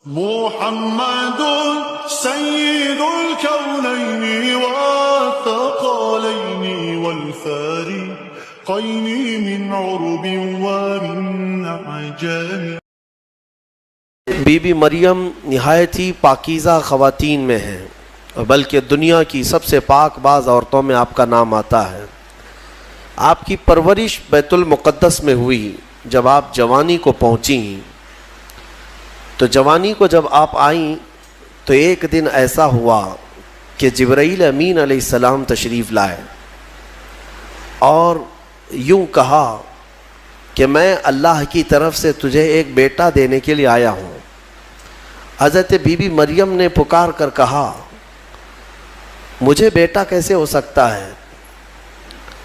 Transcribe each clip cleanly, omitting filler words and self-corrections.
محمد سيد الكونين والثقلين والفارقين من عرب ومن عجم۔ Be be مریم نہایت ہی پاکیزہ خواتین میں ہیں، بلکہ دنیا کی سب سے پاک باز عورتوں میں آپ کا نام آتا ہے۔ آپ کی پرورش بیت المقدس میں ہوئی۔ جب آپ جوانی کو پہنچیں تو جوانی کو جب آپ آئیں تو ایک دن ایسا ہوا کہ جبرائیل امین علیہ السلام تشریف لائے اور یوں کہا کہ میں اللہ کی طرف سے تجھے ایک بیٹا دینے کے لیے آیا ہوں۔ حضرت بی بی مریم نے پکار کر کہا مجھے بیٹا کیسے ہو سکتا ہے؟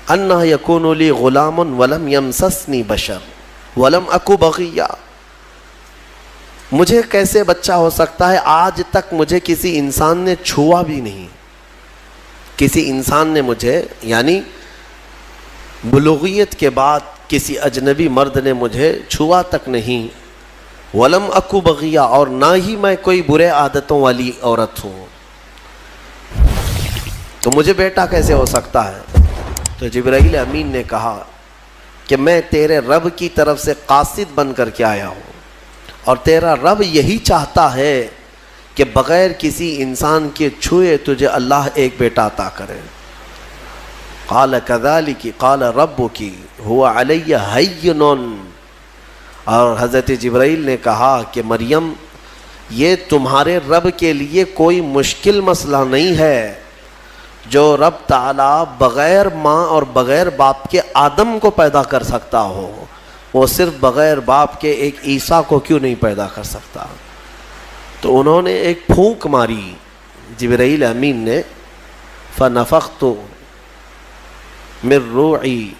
انا یکون لی غلام ولم یمسسنی بشر ولم اکو بغیہ، مجھے کیسے بچہ ہو سکتا ہے؟ آج تک مجھے کسی انسان نے چھوا بھی نہیں، کسی انسان نے مجھے یعنی بلوغیت کے بعد کسی اجنبی مرد نے مجھے چھوا تک نہیں، ولم اکو بغیہ، اور نہ ہی میں کوئی برے عادتوں والی عورت ہوں، تو مجھے بیٹا کیسے ہو سکتا ہے؟ تو جبرائیل امین نے کہا کہ میں تیرے رب کی طرف سے قاصد بن کر کے آیا ہوں، اور تیرا رب یہی چاہتا ہے کہ بغیر کسی انسان کے چھوئے تجھے اللہ ایک بیٹا عطا کرے۔ قال کذالک قال ربک هو علی ہین، اور حضرت جبرائیل نے کہا کہ مریم یہ تمہارے رب کے لیے کوئی مشکل مسئلہ نہیں ہے، جو رب تعالیٰ بغیر ماں اور بغیر باپ کے آدم کو پیدا کر سکتا ہو، وہ صرف بغیر باپ کے ایک عیسیٰ کو کیوں نہیں پیدا کر سکتا؟ تو انہوں نے ایک پھونک ماری جبرائیل امین نے، فنفخت من روحی،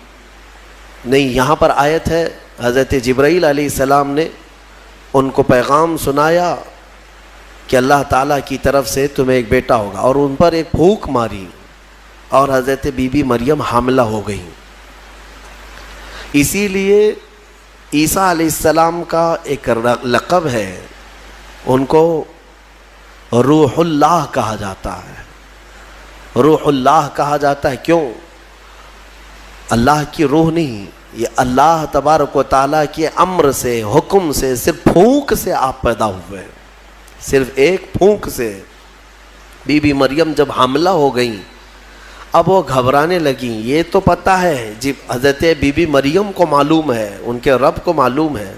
نہیں یہاں پر آیت ہے حضرت جبرائیل علیہ السلام نے ان کو پیغام سنایا کہ اللہ تعالیٰ کی طرف سے تمہیں ایک بیٹا ہوگا، اور ان پر ایک پھونک ماری اور حضرت بی بی مریم حاملہ ہو گئی۔ اسی لیے عیسیٰ علیہ السلام کا ایک لقب ہے، ان کو روح اللہ کہا جاتا ہے۔ روح اللہ کہا جاتا ہے کیوں؟ اللہ کی روح نہیں، یہ اللہ تبارک و تعالیٰ کے امر سے، حکم سے، صرف پھونک سے آپ پیدا ہوئے، صرف ایک پھونک سے۔ بی بی مریم جب حاملہ ہو گئیں اب وہ گھبرانے لگیں۔ یہ تو پتہ ہے جب حضرت بی بی مریم کو معلوم ہے، ان کے رب کو معلوم ہے،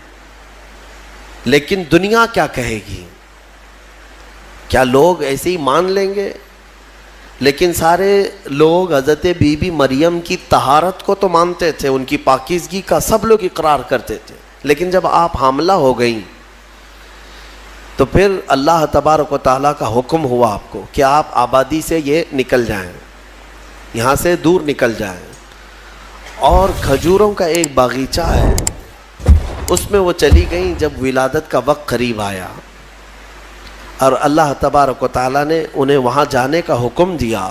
لیکن دنیا کیا کہے گی؟ کیا لوگ ایسے ہی مان لیں گے؟ لیکن سارے لوگ حضرت بی بی مریم کی طہارت کو تو مانتے تھے، ان کی پاکیزگی کا سب لوگ اقرار کرتے تھے، لیکن جب آپ حاملہ ہو گئیں تو پھر اللہ تبارک و تعالیٰ کا حکم ہوا آپ کو کہ آپ آبادی سے یہ نکل جائیں، یہاں سے دور نکل جائیں، اور کھجوروں کا ایک باغیچہ ہے اس میں وہ چلی گئیں۔ جب ولادت کا وقت قریب آیا اور اللہ تبارک و تعالیٰ نے انہیں وہاں جانے کا حکم دیا،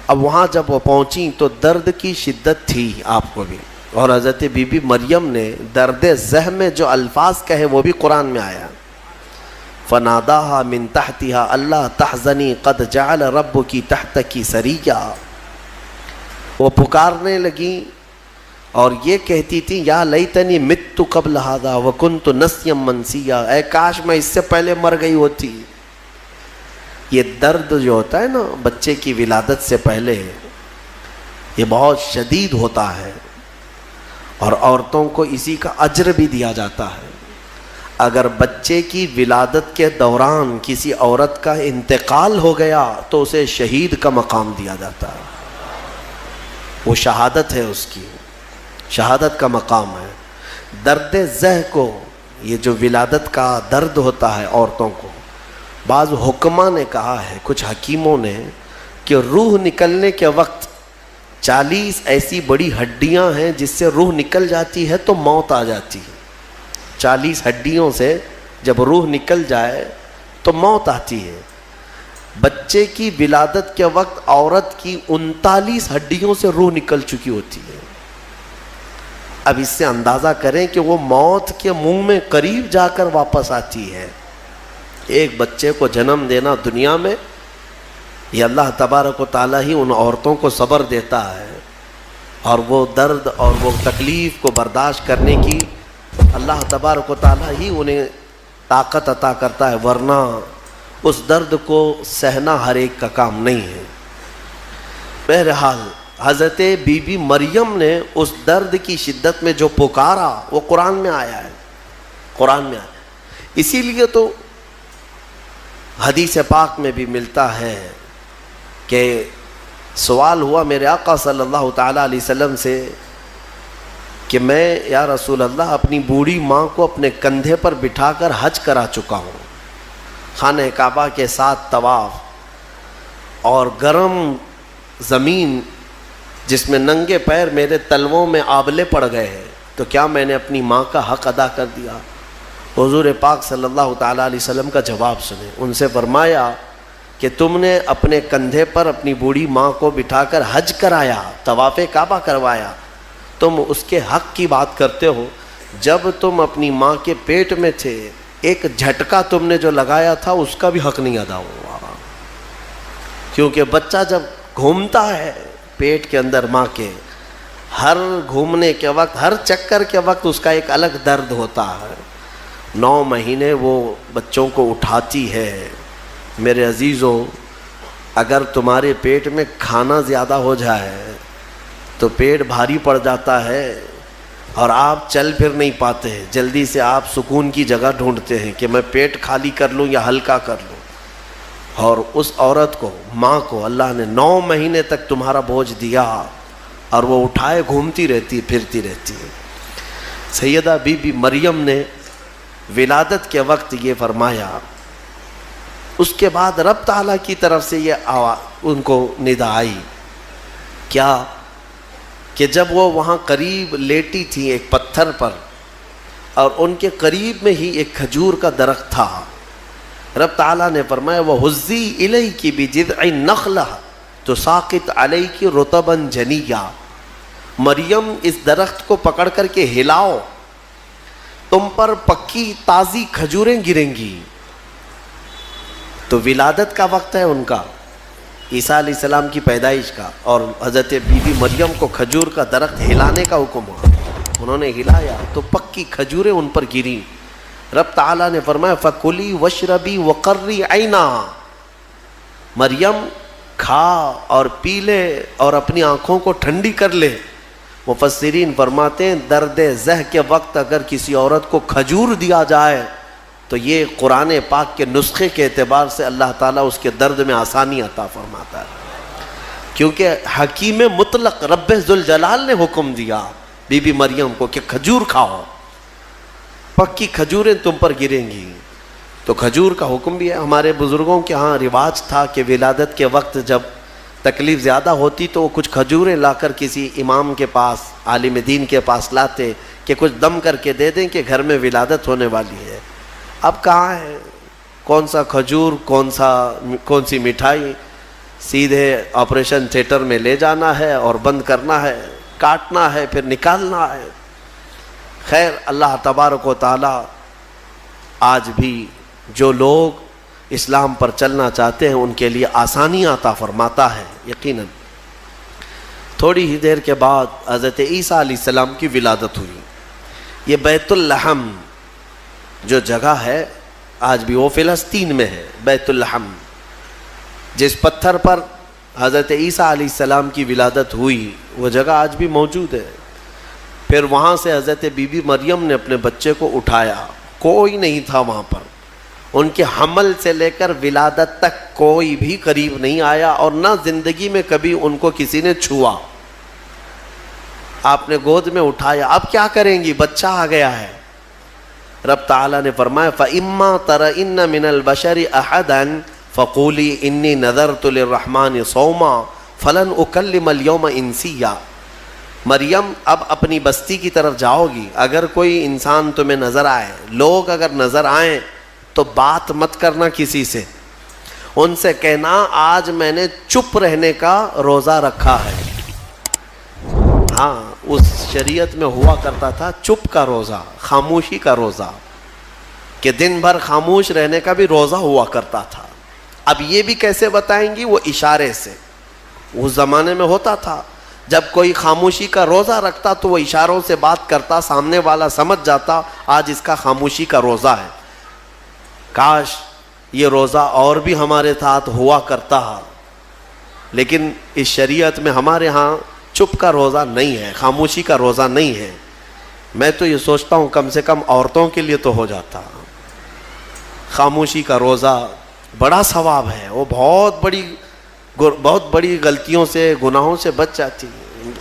اب وہاں جب وہ پہنچیں تو درد کی شدت تھی آپ کو بھی، اور حضرت بی بی مریم نے درد زہ میں جو الفاظ کہے وہ بھی قرآن میں آیا، فناداہا من تحتہا اللہ تحزنی قد جعل ربکی تحتکی سریہ، وہ پکارنے لگیں اور یہ کہتی تھی یا لیتنی مت قبل ھذا وکنت نسیا منسیا، اے کاش میں اس سے پہلے مر گئی ہوتی۔ یہ درد جو ہوتا ہے نا بچے کی ولادت سے پہلے، یہ بہت شدید ہوتا ہے، اور عورتوں کو اسی کا اجر بھی دیا جاتا ہے۔ اگر بچے کی ولادت کے دوران کسی عورت کا انتقال ہو گیا تو اسے شہید کا مقام دیا جاتا ہے، وہ شہادت ہے، اس کی شہادت کا مقام ہے۔ درد زہ کو، یہ جو ولادت کا درد ہوتا ہے عورتوں کو، بعض حکماں نے کہا ہے، کچھ حکیموں نے، کہ روح نکلنے کے وقت 40 ایسی بڑی ہڈیاں ہیں جس سے روح نکل جاتی ہے تو موت آ جاتی ہے۔ 40 ہڈیوں سے جب روح نکل جائے تو موت آتی ہے۔ بچے کی ولادت کے وقت عورت کی 39 ہڈیوں سے روح نکل چکی ہوتی ہے۔ اب اس سے اندازہ کریں کہ وہ موت کے منہ میں قریب جا کر واپس آتی ہے، ایک بچے کو جنم دینا دنیا میں، یہ اللہ تبارک و تعالیٰ ہی ان عورتوں کو صبر دیتا ہے، اور وہ درد اور وہ تکلیف کو برداشت کرنے کی اللہ تبارک و تعالیٰ ہی انہیں طاقت عطا کرتا ہے، ورنہ اس درد کو سہنا ہر ایک کا کام نہیں ہے۔ بہرحال حضرت بی بی مریم نے اس درد کی شدت میں جو پکارا وہ قرآن میں آیا ہے، قرآن میں آیا ہے۔ اسی لیے تو حدیث پاک میں بھی ملتا ہے کہ سوال ہوا میرے آقا صلی اللہ تعالیٰ علیہ وسلم سے کہ میں یا رسول اللہ اپنی بوڑھی ماں کو اپنے کندھے پر بٹھا کر حج کرا چکا ہوں، خانہ کعبہ کے ساتھ طواف، اور گرم زمین جس میں ننگے پیر میرے تلووں میں آبلے پڑ گئے ہیں، تو کیا میں نے اپنی ماں کا حق ادا کر دیا؟ حضور پاک صلی اللہ تعالیٰ علیہ وسلم کا جواب سنیں۔ ان سے فرمایا کہ تم نے اپنے کندھے پر اپنی بوڑھی ماں کو بٹھا کر حج کرایا، طواف کعبہ کروایا، تم اس کے حق کی بات کرتے ہو۔ جب تم اپنی ماں کے پیٹ میں تھے ایک جھٹکا تم نے جو لگایا تھا اس کا بھی حق نہیں ادا ہوا، کیونکہ بچہ جب گھومتا ہے پیٹ کے اندر ماں کے، ہر گھومنے کے وقت، ہر چکر کے وقت اس کا ایک الگ درد ہوتا ہے۔ 9 مہینے وہ بچوں کو اٹھاتی ہے۔ میرے عزیزو، اگر تمہارے پیٹ میں کھانا زیادہ ہو جائے تو پیٹ بھاری پڑ جاتا ہے اور آپ چل پھر نہیں پاتے، جلدی سے آپ سکون کی جگہ ڈھونڈتے ہیں کہ میں پیٹ خالی کر لوں یا ہلکا کر لوں۔ اور اس عورت کو، ماں کو، اللہ نے 9 مہینے تک تمہارا بوجھ دیا اور وہ اٹھائے گھومتی رہتی، پھرتی رہتی ہے۔ سیدہ بی بی مریم نے ولادت کے وقت یہ فرمایا، اس کے بعد رب تعالیٰ کی طرف سے یہ ان کو ندا آئی، کیا کہ جب وہ وہاں قریب لیٹی تھی ایک پتھر پر، اور ان کے قریب میں ہی ایک کھجور کا درخت تھا، رب تعالیٰ نے فرمایا وَهُزِّي إِلَيْكِ بِجِذْعِ النَّخْلَةِ تُسَاقِطْ عَلَيْكِ رُطَبًا جَنِيًّا، مریم اس درخت کو پکڑ کر کے ہلاؤ، تم پر پکی تازی کھجوریں گریں گی۔ تو ولادت کا وقت ہے ان کا، عیسیٰ علیہ السلام کی پیدائش کا، اور حضرت بی بی مریم کو کھجور کا درخت ہلانے کا حکم ہوا، انہوں نے ہلایا تو پکی کھجوریں ان پر گریں۔ رب تعالیٰ نے فرمایا فَكُلِي وَاشْرَبِي وَقَرِّي عَيْنًا، مریم کھا اور پی لے اور اپنی آنکھوں کو ٹھنڈی کر لے۔ مفسرین فرماتے ہیں درد زہ کے وقت اگر کسی عورت کو کھجور دیا جائے تو یہ قرآن پاک کے نسخے کے اعتبار سے اللہ تعالیٰ اس کے درد میں آسانی عطا فرماتا ہے، کیونکہ حکیم مطلق رب ذوالجلال نے حکم دیا بی بی مریم کو کہ کھجور کھاؤ، پکی کھجوریں تم پر گریں گی۔ تو کھجور کا حکم بھی ہے۔ ہمارے بزرگوں کے ہاں رواج تھا کہ ولادت کے وقت جب تکلیف زیادہ ہوتی تو وہ کچھ کھجوریں لا کر کسی امام کے پاس، عالم دین کے پاس لاتے کہ کچھ دم کر کے دے دیں کہ گھر میں ولادت ہونے والی ہے۔ اب کہاں ہے، کون سا کھجور، کون سی مٹھائی، سیدھے آپریشن تھیٹر میں لے جانا ہے اور بند کرنا ہے، کاٹنا ہے، پھر نکالنا ہے۔ خیر، اللہ تبارک و تعالی آج بھی جو لوگ اسلام پر چلنا چاہتے ہیں ان کے لیے آسانی عطا فرماتا ہے یقیناً۔ تھوڑی ہی دیر کے بعد حضرت عیسیٰ علیہ السلام کی ولادت ہوئی۔ یہ بیت اللحم جو جگہ ہے آج بھی وہ فلسطین میں ہے، بیت اللحم، جس پتھر پر حضرت عیسیٰ علیہ السلام کی ولادت ہوئی وہ جگہ آج بھی موجود ہے۔ پھر وہاں سے حضرت بی بی مریم نے اپنے بچے کو اٹھایا، کوئی نہیں تھا وہاں پر، ان کے حمل سے لے کر ولادت تک کوئی بھی قریب نہیں آیا، اور نہ زندگی میں کبھی ان کو کسی نے چھوا۔ آپ نے گود میں اٹھایا، اب کیا کریں گی، بچہ آ گیا ہے۔ رب تعالیٰ نے فرمایا فَإِمَّا تَرَئِنَّ مِنَ الْبَشَرِ أَحَدًا فَقُولِي إِنِّي نَذَرْتُ لِلرَّحْمَنِ صَوْمًا فَلَنْ أُكَلِّمَ الْيَوْمَ إِنسِيًّا، مریم اب اپنی بستی کی طرف جاؤ گی، اگر کوئی انسان تمہیں نظر آئے، لوگ اگر نظر آئیں تو بات مت کرنا کسی سے، ان سے کہنا آج میں نے چپ رہنے کا روزہ رکھا ہے۔ ہاں، اس شریعت میں ہوا کرتا تھا چپ کا روزہ، خاموشی کا روزہ، کہ دن بھر خاموش رہنے کا بھی روزہ ہوا کرتا تھا. اب یہ بھی کیسے بتائیں گی؟ وہ اشارے سے. اس زمانے میں ہوتا تھا جب کوئی خاموشی کا روزہ رکھتا تو وہ اشاروں سے بات کرتا, سامنے والا سمجھ جاتا آج اس کا خاموشی کا روزہ ہے. کاش یہ روزہ اور بھی ہمارے ساتھ ہوا کرتا, لیکن اس شریعت میں ہمارے ہاں چپ کا روزہ نہیں ہے, خاموشی کا روزہ نہیں ہے. میں تو یہ سوچتا ہوں کم سے کم عورتوں کے لیے تو ہو جاتا. خاموشی کا روزہ بڑا ثواب ہے, وہ بہت بڑی غلطیوں سے, گناہوں سے بچ جاتی.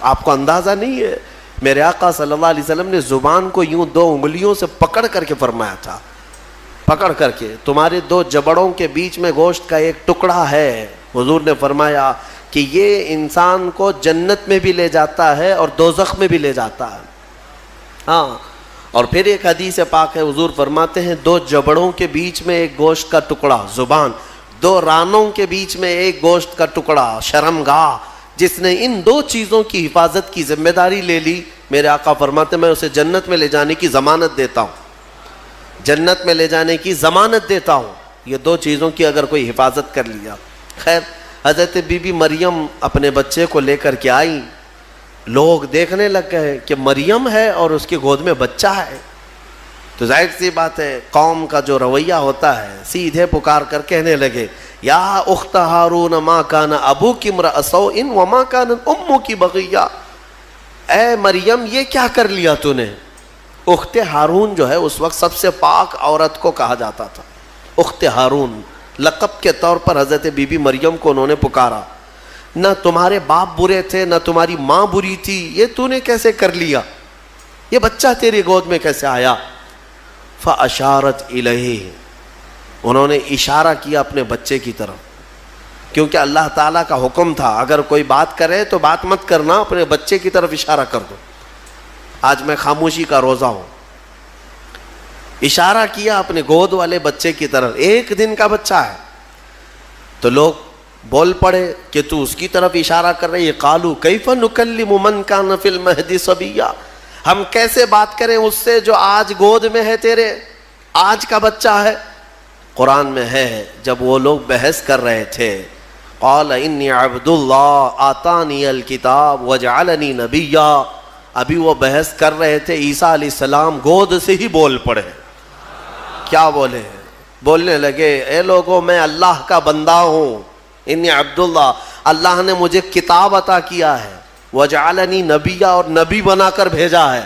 آپ کو اندازہ نہیں ہے, میرے آقا صلی اللہ علیہ وسلم نے زبان کو یوں 2 انگلیوں سے پکڑ کر کے فرمایا تھا, پکڑ کر کے, تمہارے 2 جبڑوں کے بیچ میں گوشت کا ایک ٹکڑا ہے. حضور نے فرمایا کہ یہ انسان کو جنت میں بھی لے جاتا ہے اور دوزخ میں بھی لے جاتا ہے. ہاں, اور پھر ایک حدیث پاک ہے, حضور فرماتے ہیں 2 جبڑوں کے بیچ میں ایک گوشت کا ٹکڑا زبان, 2 رانوں کے بیچ میں ایک گوشت کا ٹکڑا شرمگاہ, جس نے ان 2 چیزوں کی حفاظت کی ذمہ داری لے لی, میرے آقا فرماتے میں اسے جنت میں لے جانے کی ضمانت دیتا ہوں, جنت میں لے جانے کی ضمانت دیتا ہوں. یہ 2 چیزوں کی اگر کوئی حفاظت کر لیا. خیر, حضرت بی بی مریم اپنے بچے کو لے کر کے آئی, لوگ دیکھنے لگ گئے کہ مریم ہے اور اس کی گود میں بچہ ہے. تو ظاہر سی بات ہے قوم کا جو رویہ ہوتا ہے, سیدھے پکار کر کہنے لگے یا اخت ہارون ما کان ابوک امرأ سوء وما کانت امک بغیہ. اے مریم یہ کیا کر لیا تو نے؟ اخت ہارون جو ہے اس وقت سب سے پاک عورت کو کہا جاتا تھا, اخت ہارون لقب کے طور پر حضرت بی بی مریم کو انہوں نے پکارا. نہ تمہارے باپ برے تھے نہ تمہاری ماں بری تھی, یہ تو نے کیسے کر لیا؟ یہ بچہ تیری گود میں کیسے آیا؟ فاشارت الیہ, انہوں نے اشارہ کیا اپنے بچے کی طرف, کیونکہ اللہ تعالیٰ کا حکم تھا اگر کوئی بات کرے تو بات مت کرنا, اپنے بچے کی طرف اشارہ کر دو. آج میں خاموشی کا روزہ ہوں, اشارہ کیا اپنے گود والے بچے کی طرف, 1 دن کا بچہ ہے. تو لوگ بول پڑے کہ تو اس کی طرف اشارہ کر رہے, قالوا کیف نکلم من کان فی المہد صبیا, ہم کیسے بات کریں اس سے جو آج گود میں ہے تیرے, آج کا بچہ ہے. قرآن میں ہے جب وہ لوگ بحث کر رہے تھے, قال انی عبد اللہ آتانی الکتاب وجعلنی نبیا, ابھی وہ بحث کر رہے تھے, عیسیٰ علیہ السلام گود سے ہی بول پڑے. کیا بولے؟ بولنے لگے اے لوگوں میں اللہ کا بندہ ہوں, انی عبداللہ, اللہ نے مجھے کتاب عطا کیا ہے, وجعلنی نبیا, اور نبی بنا کر بھیجا ہے,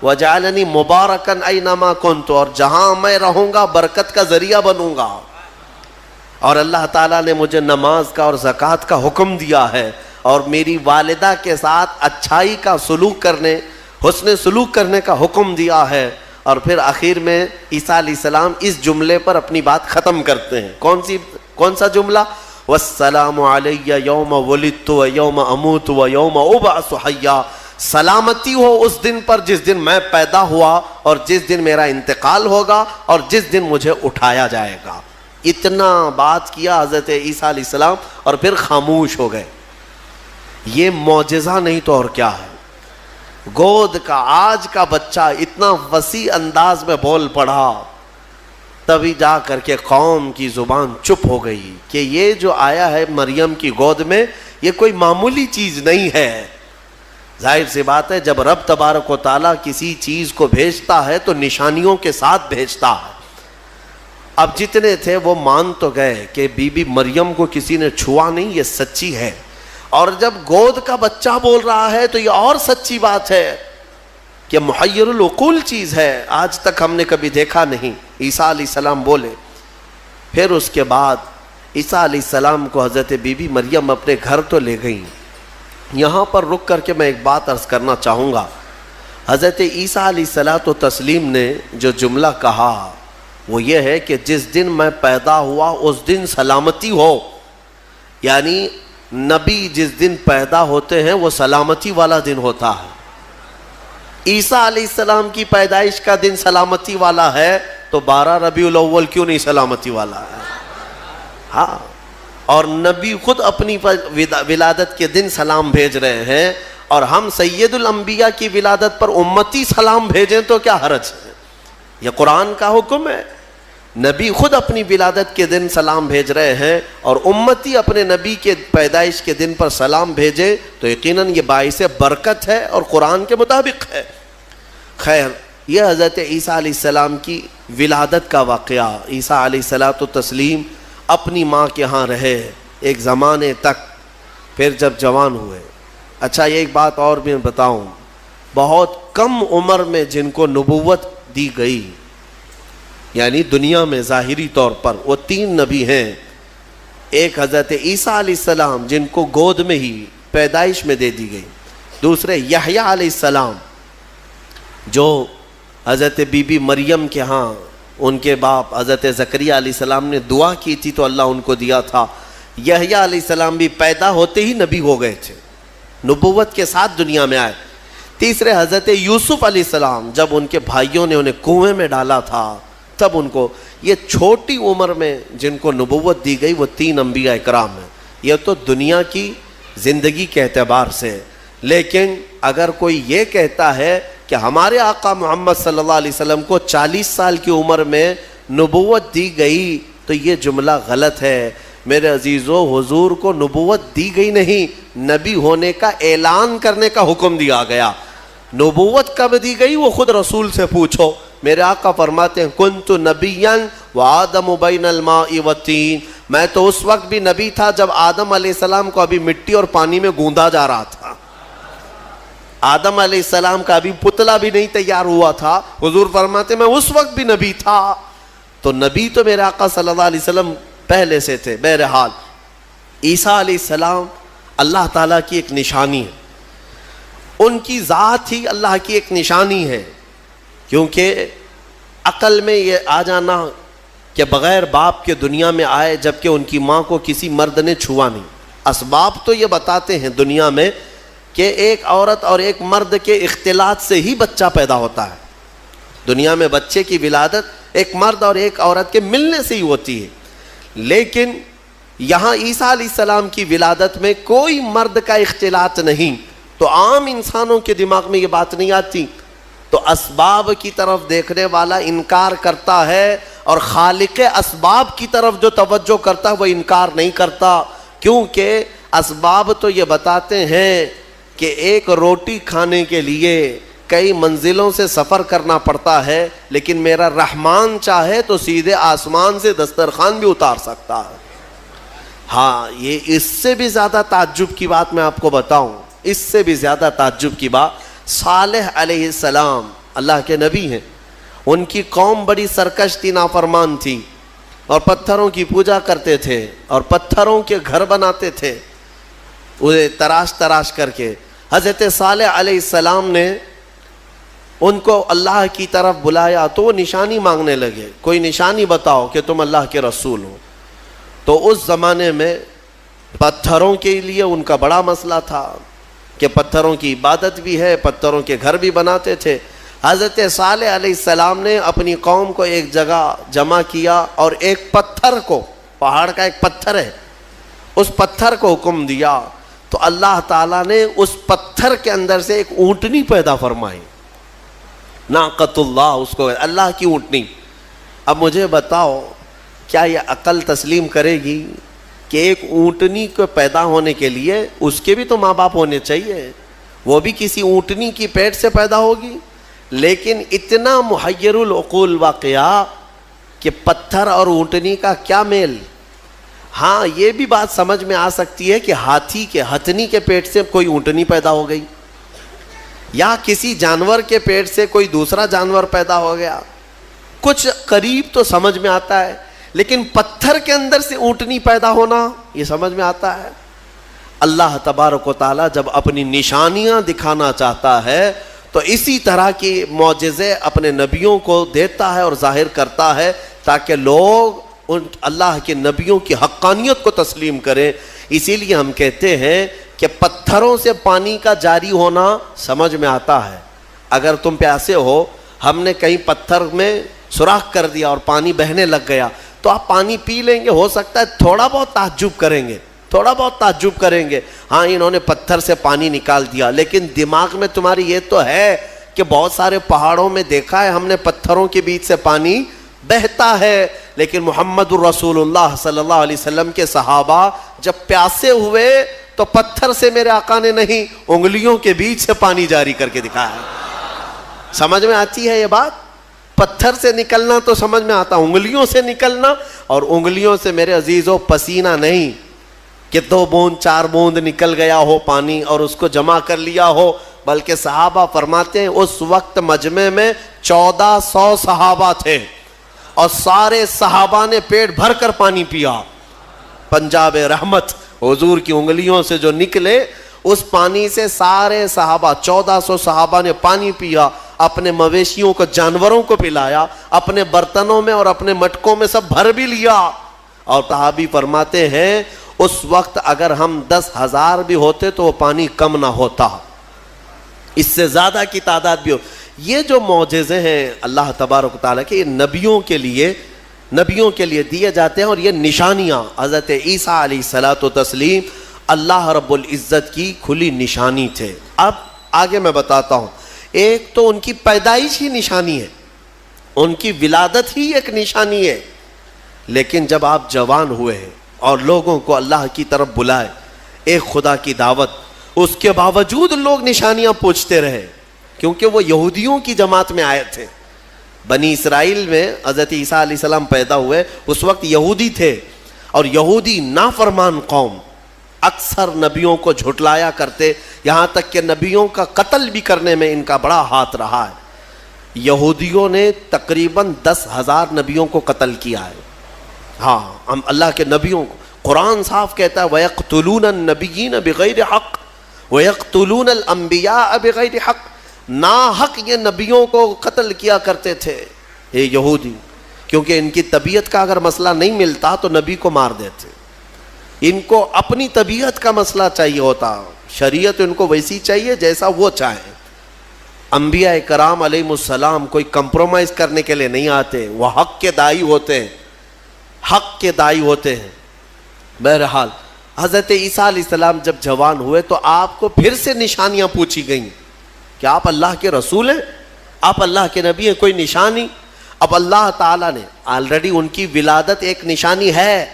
وجعلنی مبارکن اینما کنت, اور جہاں میں رہوں گا برکت کا ذریعہ بنوں گا, اور اللہ تعالیٰ نے مجھے نماز کا اور زکوٰۃ کا حکم دیا ہے, اور میری والدہ کے ساتھ اچھائی کا سلوک کرنے, حسن سلوک کرنے کا حکم دیا ہے. اور پھر آخر میں عیسیٰ علیہ السلام اس جملے پر اپنی بات ختم کرتے ہیں. کون سا جملہ؟ والسلام علی یوم ولدت و یوم اموت و یوم ابعث حیا, سلامتی ہو اس دن پر جس دن میں پیدا ہوا اور جس دن میرا انتقال ہوگا اور جس دن مجھے اٹھایا جائے گا. اتنا بات کیا حضرت عیسیٰ علیہ السلام اور پھر خاموش ہو گئے. یہ معجزہ نہیں تو اور کیا ہے؟ گود کا آج کا بچہ اتنا وسیع انداز میں بول پڑا, تبھی جا کر کے قوم کی زبان چپ ہو گئی کہ یہ جو آیا ہے مریم کی گود میں یہ کوئی معمولی چیز نہیں ہے. ظاہر سی بات ہے جب رب تبارک و تعالیٰ کسی چیز کو بھیجتا ہے تو نشانیوں کے ساتھ بھیجتا ہے. اب جتنے تھے وہ مان تو گئے کہ بی بی مریم کو کسی نے چھوا نہیں, یہ سچی ہے. اور جب گود کا بچہ بول رہا ہے تو یہ اور سچی بات ہے کہ محیر العقول چیز ہے, آج تک ہم نے کبھی دیکھا نہیں. عیسیٰ علیہ السلام بولے. پھر اس کے بعد عیسیٰ علیہ السلام کو حضرت بی بی مریم اپنے گھر تو لے گئیں. یہاں پر رک کر کے میں ایک بات عرض کرنا چاہوں گا. حضرت عیسیٰ علیہ الصلوۃ والتسلیم نے جو جملہ کہا وہ یہ ہے کہ جس دن میں پیدا ہوا اس دن سلامتی ہو, یعنی نبی جس دن پیدا ہوتے ہیں وہ سلامتی والا دن ہوتا ہے. عیسیٰ علیہ السلام کی پیدائش کا دن سلامتی والا ہے تو 12 ربیع الاول کیوں نہیں سلامتی والا ہے؟ ہاں, اور نبی خود اپنی ولادت کے دن سلام بھیج رہے ہیں, اور ہم سید الانبیاء کی ولادت پر امتی سلام بھیجیں تو کیا حرج ہے؟ یہ قرآن کا حکم ہے. نبی خود اپنی ولادت کے دن سلام بھیج رہے ہیں اور امتی اپنے نبی کے پیدائش کے دن پر سلام بھیجے تو یقیناً یہ باعث برکت ہے اور قرآن کے مطابق ہے. خیر، یہ حضرت عیسیٰ علیہ السلام کی ولادت کا واقعہ. عیسیٰ علیہ الصلوۃ والتسلیم اپنی ماں کے ہاں رہے ایک زمانے تک، پھر جب جوان ہوئے. اچھا، یہ ایک بات اور بھی بتاؤں، بہت کم عمر میں جن کو نبوت دی گئی، یعنی دنیا میں ظاہری طور پر، وہ 3 نبی ہیں. ایک حضرت عیسیٰ علیہ السلام جن کو گود میں ہی پیدائش میں دے دی گئی. دوسرے یحییٰ علیہ السلام جو حضرت بی بی مریم کے ہاں ان کے باپ حضرت زکریا علیہ السلام نے دعا کی تھی تو اللہ ان کو دیا تھا. یحییٰ علیہ السلام بھی پیدا ہوتے ہی نبی ہو گئے تھے، نبوت کے ساتھ دنیا میں آئے. تیسرے حضرت یوسف علیہ السلام جب ان کے بھائیوں نے انہیں کنویں میں ڈالا تھا تب ان کو، یہ چھوٹی عمر میں جن کو نبوت دی گئی وہ 3 انبیاء اکرام ہیں. یہ تو دنیا کی زندگی کے اعتبار سے. لیکن اگر کوئی یہ کہتا ہے کہ ہمارے آقا محمد صلی اللہ علیہ وسلم کو 40 سال کی عمر میں نبوت دی گئی تو یہ جملہ غلط ہے. میرے عزیزو، حضور کو نبوت دی گئی نہیں، نبی ہونے کا اعلان کرنے کا حکم دیا گیا. نبوت کب دی گئی وہ خود رسول سے پوچھو. میرے آقا فرماتے ہیں کنت نبیا وآدم بین الماء والطین، میں تو اس وقت بھی نبی تھا جب آدم علیہ السلام کو ابھی مٹی اور پانی میں گوندا جا رہا تھا. آدم علیہ السلام کا ابھی پتلا بھی نہیں تیار ہوا تھا. حضور فرماتے میں اس وقت بھی نبی تھا. تو نبی تو میرے آقا صلی اللہ علیہ وسلم پہلے سے تھے. بہرحال عیسیٰ علیہ السلام اللہ تعالیٰ کی ایک نشانی ہے، ان کی ذات ہی اللہ کی ایک نشانی ہے. کیونکہ عقل میں یہ آ جانا کہ بغیر باپ کے دنیا میں آئے جبکہ ان کی ماں کو کسی مرد نے چھوا نہیں. اسباب تو یہ بتاتے ہیں دنیا میں کہ ایک عورت اور ایک مرد کے اختلاط سے ہی بچہ پیدا ہوتا ہے. دنیا میں بچے کی ولادت ایک مرد اور ایک عورت کے ملنے سے ہی ہوتی ہے. لیکن یہاں عیسیٰ علیہ السلام کی ولادت میں کوئی مرد کا اختلاط نہیں، تو عام انسانوں کے دماغ میں یہ بات نہیں آتی. تو اسباب کی طرف دیکھنے والا انکار کرتا ہے اور خالق اسباب کی طرف جو توجہ کرتا ہے وہ انکار نہیں کرتا. کیونکہ اسباب تو یہ بتاتے ہیں کہ ایک روٹی کھانے کے لیے کئی منزلوں سے سفر کرنا پڑتا ہے، لیکن میرا رحمان چاہے تو سیدھے آسمان سے دسترخوان بھی اتار سکتا ہے. ہاں، یہ اس سے بھی زیادہ تعجب کی بات میں آپ کو بتاؤں، اس سے بھی زیادہ تعجب کی بات، صالح علیہ السلام اللہ کے نبی ہیں، ان کی قوم بڑی سرکش تھی، نافرمان تھی اور پتھروں کی پوجا کرتے تھے اور پتھروں کے گھر بناتے تھے انہیں تراش تراش کر کے. حضرت صالح علیہ السلام نے ان کو اللہ کی طرف بلایا تو وہ نشانی مانگنے لگے، کوئی نشانی بتاؤ کہ تم اللہ کے رسول ہو. تو اس زمانے میں پتھروں کے لیے ان کا بڑا مسئلہ تھا کہ پتھروں کی عبادت بھی ہے، پتھروں کے گھر بھی بناتے تھے. حضرت صالح علیہ السلام نے اپنی قوم کو ایک جگہ جمع کیا اور ایک پتھر کو، پہاڑ کا ایک پتھر ہے، اس پتھر کو حکم دیا تو اللہ تعالیٰ نے اس پتھر کے اندر سے ایک اونٹنی پیدا فرمائی. ناقۃ اللہ، اس کو اللہ کی اونٹنی. اب مجھے بتاؤ کیا یہ عقل تسلیم کرے گی کہ ایک اونٹنی کو پیدا ہونے کے لیے اس کے بھی تو ماں باپ ہونے چاہیے، وہ بھی کسی اونٹنی کی پیٹ سے پیدا ہوگی؟ لیکن اتنا محیر العقول واقعہ کہ پتھر اور اونٹنی کا کیا میل. ہاں، یہ بھی بات سمجھ میں آ سکتی ہے کہ ہاتھی کے ہتھنی کے پیٹ سے کوئی اونٹنی پیدا ہو گئی یا کسی جانور کے پیٹ سے کوئی دوسرا جانور پیدا ہو گیا، کچھ قریب تو سمجھ میں آتا ہے. لیکن پتھر کے اندر سے اونٹنی پیدا ہونا یہ سمجھ میں آتا ہے. اللہ تبارک و تعالیٰ جب اپنی نشانیاں دکھانا چاہتا ہے تو اسی طرح کی معجزے اپنے نبیوں کو دیتا ہے اور ظاہر کرتا ہے تاکہ لوگ ان اللہ کے نبیوں کی حقانیت کو تسلیم کریں. اسی لیے ہم کہتے ہیں کہ پتھروں سے پانی کا جاری ہونا سمجھ میں آتا ہے. اگر تم پیاسے ہو، ہم نے کہیں پتھر میں سوراخ کر دیا اور پانی بہنے لگ گیا تو آپ پانی پی لیں گے، ہو سکتا ہے تھوڑا بہت تعجب کریں گے، تھوڑا بہت تعجب کریں گے، ہاں انہوں نے پتھر سے پانی نکال دیا. لیکن دماغ میں تمہاری یہ تو ہے کہ بہت سارے پہاڑوں میں دیکھا ہے ہم نے پتھروں کے بیچ سے پانی بہتا ہے، لیکن محمد الرسول اللہ صلی اللہ علیہ وسلم کے صحابہ جب پیاسے ہوئے تو پتھر سے میرے آقا نے نہیں، انگلیوں کے بیچ سے پانی جاری کر کے دکھایا. سمجھ میں آتی ہے یہ بات؟ پتھر سے نکلنا تو سمجھ میں آتا، انگلیوں سے نکلنا، اور انگلیوں سے میرے عزیزو پسینہ نہیں کہ 2 بوند 4 بوند نکل گیا ہو پانی اور اس کو جمع کر لیا ہو، بلکہ صحابہ فرماتے ہیں اس وقت مجمع میں 1400 صحابہ تھے اور سارے صحابہ نے پیٹ بھر کر پانی پیا. پنجاب رحمت حضور کی انگلیوں سے جو نکلے اس پانی سے سارے صحابہ 1400 صحابہ نے پانی پیا، اپنے مویشیوں کو جانوروں کو پلایا، اپنے برتنوں میں اور اپنے مٹکوں میں سب بھر بھی لیا. اور صحابی فرماتے ہیں اس وقت اگر ہم 10,000 بھی ہوتے تو وہ پانی کم نہ ہوتا، اس سے زیادہ کی تعداد بھی ہو. یہ جو معجزے ہیں اللہ تبارک و تعالیٰ کے، یہ نبیوں کے لیے دیے جاتے ہیں، اور یہ نشانیاں حضرت عیسیٰ علیہ الصلوۃ والتسلیم اللہ رب العزت کی کھلی نشانی تھے. اب آگے میں بتاتا ہوں. ایک تو ان کی پیدائش ہی نشانی ہے، ان کی ولادت ہی ایک نشانی ہے، لیکن جب آپ جوان ہوئے ہیں اور لوگوں کو اللہ کی طرف بلائے، ایک خدا کی دعوت، اس کے باوجود لوگ نشانیاں پوچھتے رہے، کیونکہ وہ یہودیوں کی جماعت میں آئے تھے. بنی اسرائیل میں حضرت عیسیٰ علیہ السلام پیدا ہوئے، اس وقت یہودی تھے، اور یہودی نافرمان قوم اکثر نبیوں کو جھٹلایا کرتے، یہاں تک کہ نبیوں کا قتل بھی کرنے میں ان کا بڑا ہاتھ رہا ہے. یہودیوں نے تقریباً 10,000 نبیوں کو قتل کیا ہے. ہاں، ہم اللہ کے نبیوں کو، قرآن صاف کہتا ہے وَيَقْتُلُونَ النَّبِيِّينَ بِغَيْرِ حَقٍّ وَيَقْتُلُونَ الْأَنْبِيَاءَ بِغَيْرِ حَقٍّ. ناحق یہ نبیوں کو قتل کیا کرتے تھے یہ یہودی، کیونکہ ان کی طبیعت کا اگر مسئلہ نہیں ملتا تو نبی کو مار دیتے. ان کو اپنی طبیعت کا مسئلہ چاہیے ہوتا، شریعت ان کو ویسی چاہیے جیسا وہ چاہیں. انبیاء کرام علیہ السلام کوئی کمپرومائز کرنے کے لیے نہیں آتے، وہ حق کے داعی ہوتے ہیں، حق کے داعی ہوتے ہیں. بہرحال حضرت عیسیٰ علیہ السلام جب جوان ہوئے تو آپ کو پھر سے نشانیاں پوچھی گئیں کہ آپ اللہ کے رسول ہیں، آپ اللہ کے نبی ہیں، کوئی نشانی؟ اب اللہ تعالیٰ نے آلریڈی ان کی ولادت ایک نشانی ہے،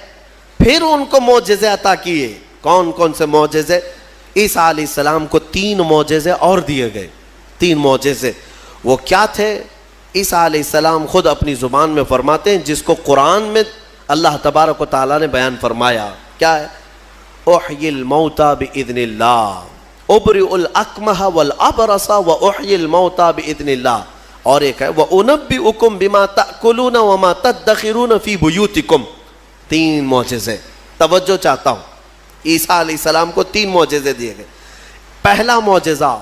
پھر ان کو معجزے عطا کیے. کون کون سے معجزے؟ عیسیٰ علیہ السلام کو 3 معجزے اور دیے گئے. 3 معجزے وہ کیا تھے؟ عیسیٰ علیہ السلام خود اپنی زبان میں فرماتے ہیں، جس کو قرآن میں اللہ تبارک و تعالیٰ نے بیان فرمایا. کیا ہے؟ احیی الموتى باذن اللہ، ابرئ الاکمہ والابرص واحیی الموتى باذن اللہ. اور ایک ہے وانبئکم بما تاکلون وما تدخرون فی بیوتکم. 3 معجزے. توجہ چاہتا ہوں، عیسیٰ علیہ السلام کو 3 معجزے دیے گئے. پہلا معجزہ،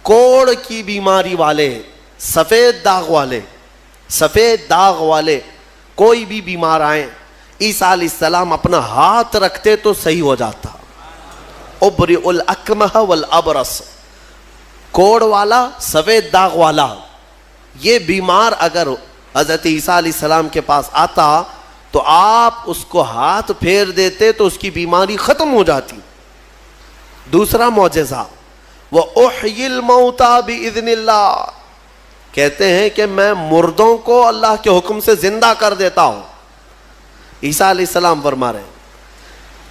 کوڑ کی بیماری والے، سفید داغ والے کوئی بھی بیمار آئیں، عیسیٰ علیہ السلام اپنا ہاتھ رکھتے تو صحیح ہو جاتا. ابرئ الاکمہ والابرص، کوڑ والا، سفید داغ والا، یہ بیمار اگر حضرت عیسیٰ علیہ السلام کے پاس آتا تو آپ اس کو ہاتھ پھیر دیتے تو اس کی بیماری ختم ہو جاتی. دوسرا معجزہ، وَأُحْيِي الْمَوْتَى بِإِذْنِ اللَّهِ، کہتے ہیں کہ میں مردوں کو اللہ کے حکم سے زندہ کر دیتا ہوں. عیسیٰ علیہ السلام فرما رہے ہیں.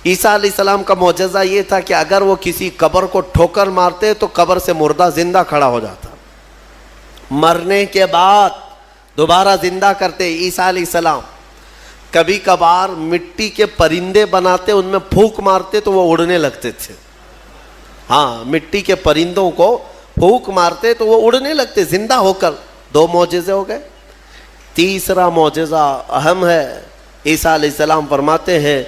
عیسیٰ علیہ السلام کا معجزہ یہ تھا کہ اگر وہ کسی قبر کو ٹھوکر مارتے تو قبر سے مردہ زندہ کھڑا ہو جاتا، مرنے کے بعد دوبارہ زندہ کرتے عیسیٰ علیہ السلام. کبھی کبھار مٹی کے پرندے بناتے، ان میں پھونک مارتے تو وہ اڑنے لگتے تھے. ہاں، مٹی کے پرندوں کو پھونک مارتے تو وہ اڑنے لگتے زندہ ہو کر. 2 معجزے ہو گئے. تیسرا معجزہ اہم ہے. عیسیٰ علیہ السلام فرماتے ہیں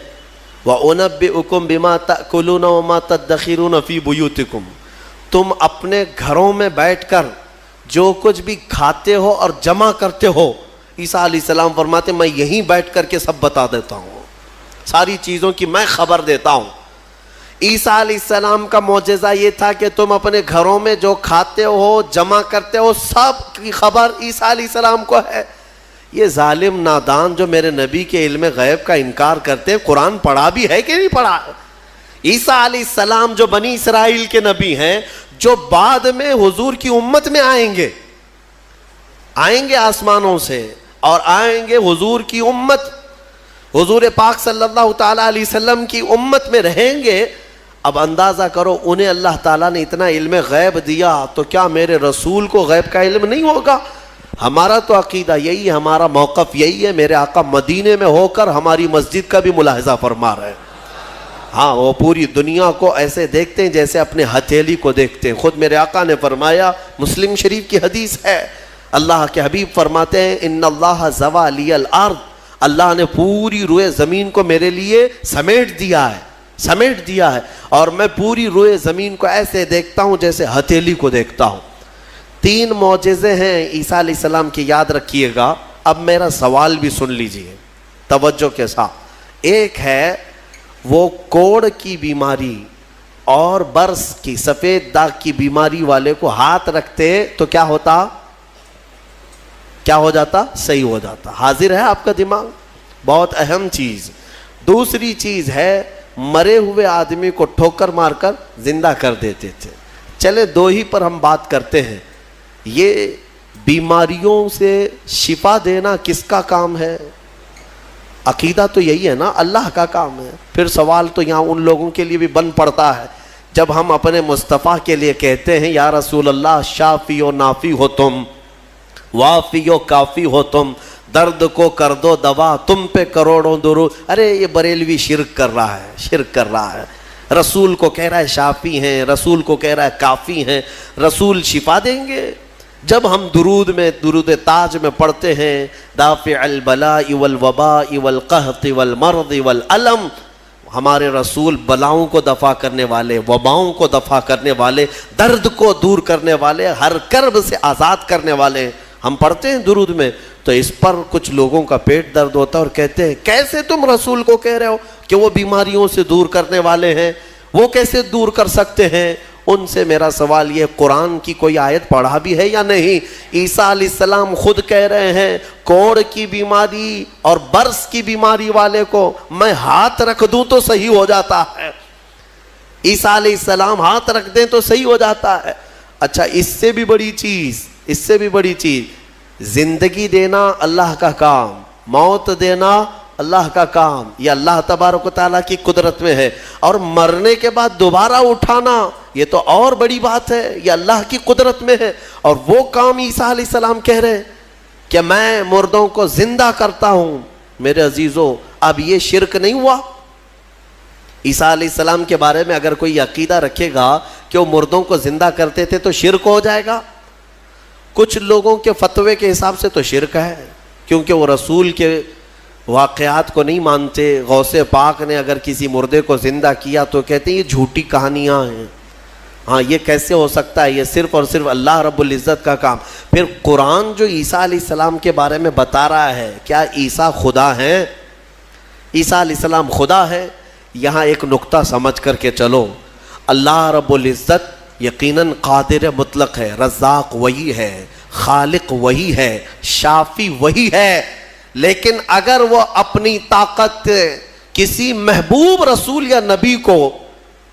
وَأُنَبِّئُكُمْ بِمَا تَأْكُلُونَ وَمَا تَدَّخِرُونَ فِي بُيُوتِكُمْ، تم اپنے گھروں میں بیٹھ کر جو کچھ بھی کھاتے ہو اور جمع کرتے ہو، عیسیٰ علیہ السلام فرماتے میں یہیں بیٹھ کر کے سب بتا دیتا ہوں، ساری چیزوں کی میں خبر دیتا ہوں. عیسیٰ علیہ السلام کا معجزہ یہ تھا کہ تم اپنے گھروں میں جو کھاتے ہو، جمع کرتے ہو، سب کی خبر عیسیٰ علیہ السلام کو ہے. یہ ظالم نادان جو میرے نبی کے علم غیب کا انکار کرتے ہیں، قرآن پڑھا بھی ہے کہ نہیں پڑھا؟ عیسیٰ علیہ السلام جو بنی اسرائیل کے نبی ہیں، جو بعد میں حضور کی امت میں آئیں گے آسمانوں سے، اور آئیں گے حضور کی امت، حضور پاک صلی اللہ تعالیٰ علیہ وسلم کی امت میں رہیں گے. اب اندازہ کرو انہیں اللہ تعالیٰ نے اتنا علم غیب دیا، تو کیا میرے رسول کو غیب کا علم نہیں ہوگا؟ ہمارا تو عقیدہ یہی ہے، ہمارا موقف یہی ہے. میرے آقا مدینے میں ہو کر ہماری مسجد کا بھی ملاحظہ فرما رہے ہیں. ہاں، وہ پوری دنیا کو ایسے دیکھتے ہیں جیسے اپنے ہتھیلی کو دیکھتے ہیں. خود میرے آقا نے فرمایا، مسلم شریف کی حدیث ہے، اللہ کے حبیب فرماتے ہیں ان اللہ زوى لی الارض، اللہ نے پوری روئے زمین کو میرے لیے سمیٹ دیا ہے، اور میں پوری روئے زمین کو ایسے دیکھتا ہوں جیسے ہتھیلی کو دیکھتا ہوں. 3 معجزے ہیں عیسیٰ علیہ السلام کی، یاد رکھیے گا. اب میرا سوال بھی سن لیجئے توجہ کے ساتھ. ایک ہے وہ کوڑ کی بیماری اور برس کی سفید داغ کی بیماری والے کو ہاتھ رکھتے تو کیا ہوتا؟ کیا ہو جاتا؟ صحیح ہو جاتا. حاضر ہے آپ کا دماغ؟ بہت اہم چیز. دوسری چیز ہے مرے ہوئے آدمی کو ٹھوکر مار کر زندہ کر دیتے تھے. چلے 2 ہی پر ہم بات کرتے ہیں. یہ بیماریوں سے شفا دینا کس کا کام ہے؟ عقیدہ تو یہی ہے نا، اللہ کا کام ہے. پھر سوال تو یہاں ان لوگوں کے لیے بھی بن پڑتا ہے جب ہم اپنے مصطفیٰ کے لیے کہتے ہیں یا رسول اللہ شافی و نافی ہو تم، وافی و کافی ہو تم، درد کو کر دو دوا، تم پہ کروڑوں درود. ارے یہ بریلوی شرک کر رہا ہے. رسول کو کہہ رہا ہے شافی ہیں، رسول کو کہہ رہا ہے کافی ہیں. رسول شفا دیں گے؟ جب ہم درود تاج میں پڑھتے ہیں دافع البلاء والوباء والقحط والمرض والالم، ہمارے رسول بلاؤں کو دفع کرنے والے، وباؤں کو دفع کرنے والے، درد کو دور کرنے والے، ہر کرب سے آزاد کرنے والے. ہم پڑھتے ہیں درود میں، تو اس پر کچھ لوگوں کا پیٹ درد ہوتا ہے اور کہتے ہیں کیسے تم رسول کو کہہ رہے ہو کہ وہ بیماریوں سے دور کرنے والے ہیں، وہ کیسے دور کر سکتے ہیں؟ ان سے میرا سوال یہ، قرآن کی کوئی آیت پڑھا بھی ہے یا نہیں؟ عیسیٰ علیہ السلام خود کہہ رہے ہیں کوڑ کی بیماری اور برس کی بیماری والے کو میں ہاتھ رکھ دوں تو صحیح ہو جاتا ہے. عیسیٰ علیہ السلام ہاتھ رکھ دیں تو صحیح ہو جاتا ہے. اچھا، اس سے بھی بڑی چیز، زندگی دینا اللہ کا کام، موت دینا اللہ کا کام، یہ اللہ تبارک و تعالیٰ کی قدرت میں ہے. اور مرنے کے بعد دوبارہ اٹھانا یہ تو اور بڑی بات ہے، یہ اللہ کی قدرت میں ہے. اور وہ کام عیسیٰ علیہ السلام کہہ رہے ہیں کہ میں مردوں کو زندہ کرتا ہوں. میرے عزیزو، اب یہ شرک نہیں ہوا؟ عیسیٰ علیہ السلام کے بارے میں اگر کوئی عقیدہ رکھے گا کہ وہ مردوں کو زندہ کرتے تھے تو شرک ہو جائے گا. کچھ لوگوں کے فتوے کے حساب سے تو شرک ہے، کیونکہ وہ رسول کے واقعات کو نہیں مانتے. غوث پاک نے اگر کسی مردے کو زندہ کیا تو کہتے ہیں یہ جھوٹی کہانیاں ہیں. ہاں، یہ کیسے ہو سکتا ہے؟ یہ صرف اور صرف اللہ رب العزت کا کام. پھر قرآن جو عیسیٰ علیہ السلام کے بارے میں بتا رہا ہے، کیا عیسیٰ خدا ہیں؟ عیسیٰ علیہ السلام خدا ہے؟ یہاں ایک نقطہ سمجھ کر کے چلو. اللہ رب العزت یقیناً قادر مطلق ہے، رزاق وہی ہے، خالق وہی ہے، شافی وہی ہے. لیکن اگر وہ اپنی طاقت کسی محبوب رسول یا نبی کو